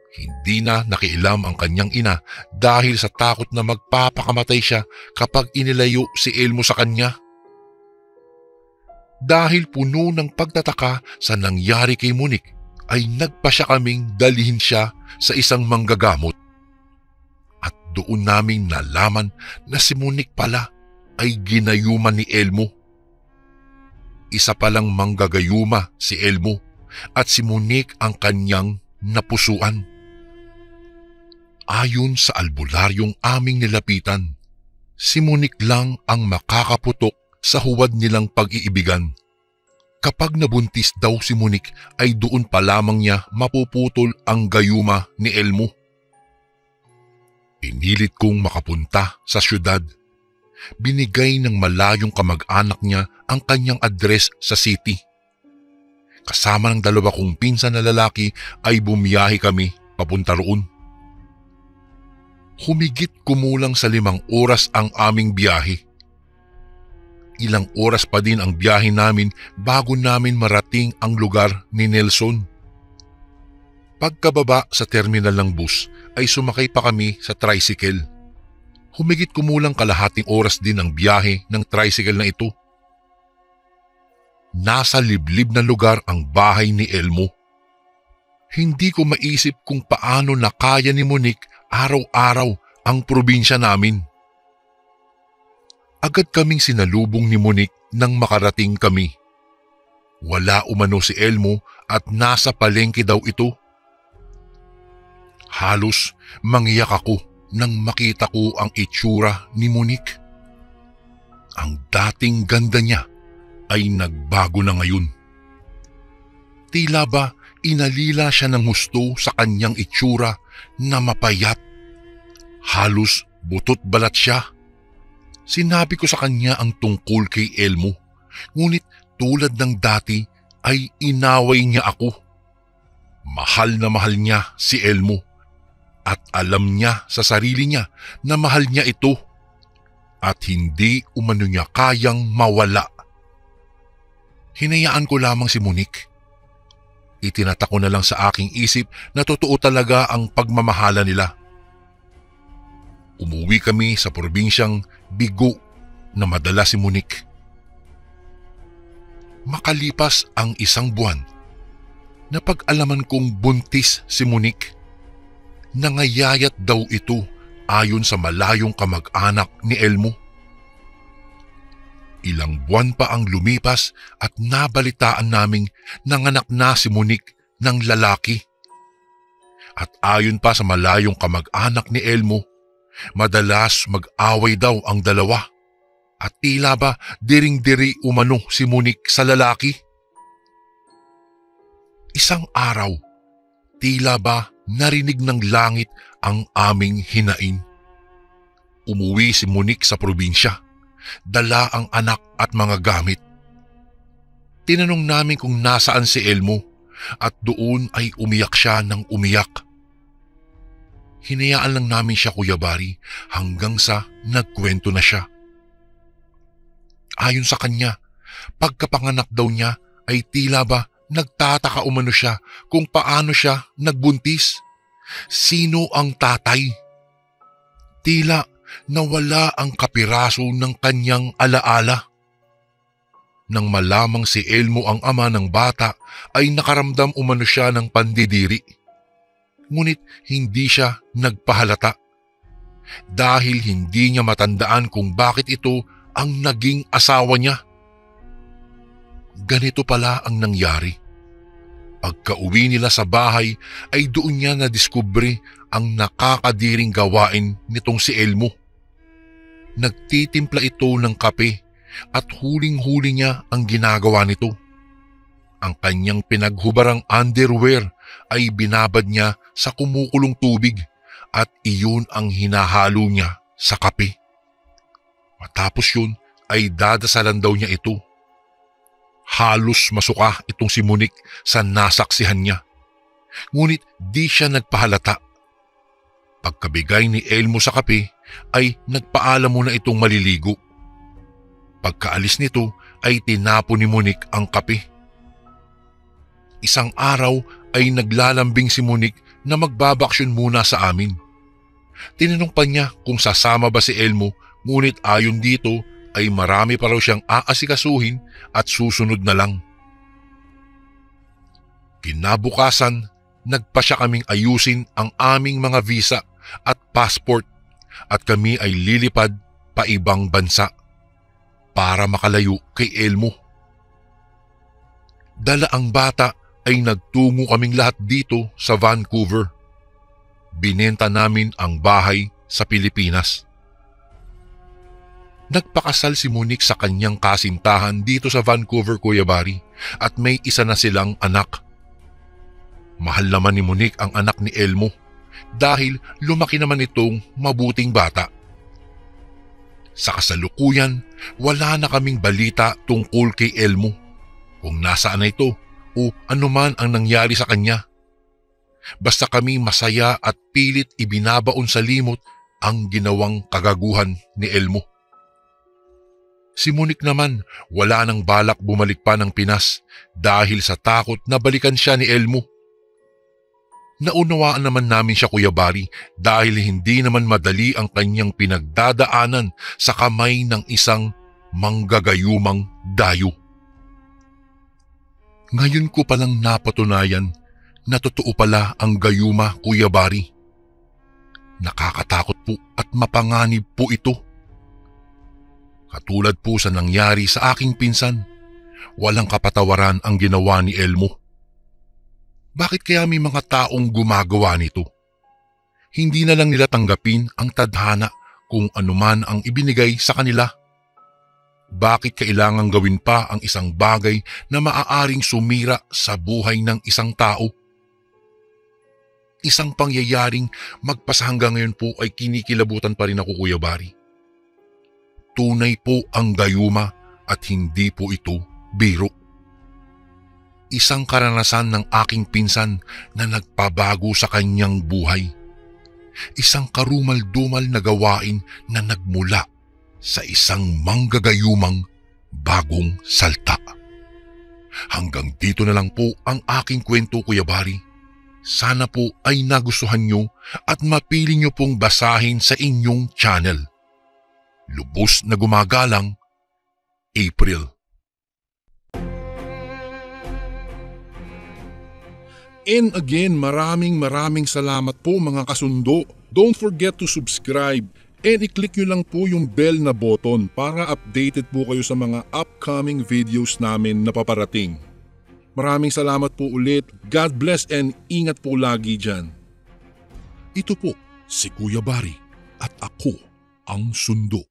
Hindi na nakialam ang kanyang ina dahil sa takot na magpapakamatay siya kapag inilayo si Elmo sa kanya. Dahil puno ng pagtataka sa nangyari kay Monique, ay nagpasya kaming dalhin siya sa isang manggagamot. At doon naming nalaman na si Monique pala ay ginayuman ni Elmo. Isa palang manggagayuma si Elmo at si Monique ang kanyang napusuan. Ayon sa albularyong aming nilapitan, si Monique lang ang makakaputok sa huwad nilang pag-iibigan. Kapag nabuntis daw si Monique ay doon pa lamang niya mapuputol ang gayuma ni Elmo. Pinilit kong makapunta sa syudad. Binigay ng malayong kamag-anak niya ang kanyang address sa city. Kasama ng dalawa kong pinsan na lalaki ay bumiyahe kami papunta roon. Humigit kumulang sa 5 oras ang aming biyahe. Ilang oras pa din ang biyahe namin bago namin marating ang lugar ni Nelson. Pagkababa sa terminal ng bus ay sumakay pa kami sa tricycle. Humigit kumulang kalahating oras din ang biyahe ng tricycle na ito. Nasa liblib na lugar ang bahay ni Elmo. Hindi ko maisip kung paano nakaya ni Monique araw-araw ang probinsya namin. Agad kaming sinalubong ni Monique nang makarating kami. Wala umano si Elmo at nasa palengke daw ito. Halos mangyak ako nang makita ko ang itsura ni Monique. Ang dating ganda niya ay nagbago na ngayon. Tila ba inalila siya ng husto sa kanyang itsura na mapayat. Halos butot balat siya. Sinabi ko sa kanya ang tungkol kay Elmo, ngunit tulad ng dati ay inaway niya ako. Mahal na mahal niya si Elmo at alam niya sa sarili niya na mahal niya ito at hindi umano niya kayang mawala. Hinayaan ko lamang si Monique. Itinatako na lang sa aking isip na totoo talaga ang pagmamahala nila. Umuwi kami sa probinsyang Bigo na madala si Monique. Makalipas ang 1 buwan, napag-alaman kong buntis si Monique. Nangayayat daw ito ayon sa malayong kamag-anak ni Elmo. Ilang buwan pa ang lumipas at nabalitaan naming nanganak na si Monique ng lalaki. At ayon pa sa malayong kamag-anak ni Elmo, madalas mag-away daw ang dalawa at tila ba diring-diri umano si Monique sa lalaki. Isang araw, Tila ba narinig ng langit ang aming hinain. Umuwi si Monique sa probinsya. Dala ang anak at mga gamit. Tinanong namin kung nasaan si Elmo at doon ay umiyak siya ng umiyak. Hinayaan lang namin siya, Kuya Bari, hanggang sa nagkwento na siya. Ayon sa kanya, pagkapanganak daw niya ay tila ba nagtataka umano siya kung paano siya nagbuntis. Sino ang tatay? Tila nawala ang kapiraso ng kanyang alaala. Nang malamang si Elmo ang ama ng bata ay nakaramdam umano siya ng pandidiri. Ngunit hindi siya nagpahalata dahil hindi niya matandaan kung bakit ito ang naging asawa niya. Ganito pala ang nangyari. Pagka-uwi nila sa bahay ay doon niya nadiskubre ang nakakadiring gawain nitong si Elmo. Nagtitimpla ito ng kape at huling-huli niya ang ginagawa nito. Ang kanyang pinaghubarang underwear ay binabad niya sa kumukulong tubig at iyon ang hinahalo niya sa kape. Matapos yun ay dadasalan daw niya ito. Halos masuka itong si Monique sa nasaksihan niya. Ngunit di siya nagpahalata. Pagkabigay ni Elmo sa kape ay nagpaalam muna itong maliligo. Pagkaalis nito ay tinapon ni Monique ang kape. Isang araw ay naglalambing si Monique na magbabaksyon muna sa amin. Tinanong pa niya kung sasama ba si Elmo, ngunit ayon dito ay marami pa raw siyang aasikasuhin at susunod na lang. Kinabukasan, nagpasya kaming ayusin ang aming mga visa at passport at kami ay lilipad pa ibang bansa para makalayo kay Elmo. Dala ang bata ay nagtungo kaming lahat dito sa Vancouver. Binenta namin ang bahay sa Pilipinas. Nagpakasal si Monique sa kanyang kasintahan dito sa Vancouver, Kuya Bari, at may isa na silang anak. Mahal naman ni Monique ang anak ni Elmo dahil lumaki naman itong mabuting bata. Sa kasalukuyan, wala na kaming balita tungkol kay Elmo, kung nasaan na ito o anuman ang nangyari sa kanya. Basta kami masaya at pilit ibinabaon sa limot ang ginawang kagaguhan ni Elmo. Si Monique naman wala nang balak bumalik pa ng Pinas dahil sa takot na balikan siya ni Elmo. Naunawaan naman namin siya, Kuya Bari, dahil hindi naman madali ang kanyang pinagdadaanan sa kamay ng isang manggagayumang dayo. Ngayon ko palang napatunayan na totoo pala ang gayuma, Kuya Bari. Nakakatakot po at mapanganib po ito. Katulad po sa nangyari sa aking pinsan, walang kapatawaran ang ginawa ni Elmo. Bakit kaya may mga taong gumagawa nito? Hindi na lang nila tanggapin ang tadhana kung anuman ang ibinigay sa kanila. Bakit kailangang gawin pa ang isang bagay na maaaring sumira sa buhay ng isang tao? Isang pangyayaring magpasa hanggang ngayon po ay kinikilabutan pa rin ako, Kuya Bari. Tunay po ang gayuma at hindi po ito biro. Isang karanasan ng aking pinsan na nagpabago sa kanyang buhay. Isang karumal-dumal na gawain na nagmula sa isang manggagayumang bagong salta. Hanggang dito na lang po ang aking kwento, Kuya Bari. Sana po ay nagustuhan nyo at mapili nyo pong basahin sa inyong channel. Lubos na gumagalang, April. And again, maraming salamat po mga kasundo. Don't forget to subscribe and i-click nyo lang po yung bell na button para updated po kayo sa mga upcoming videos namin na paparating. Maraming salamat po ulit. God bless and ingat po lagi dyan. Ito po si Kuya Bari at ako ang Sundo.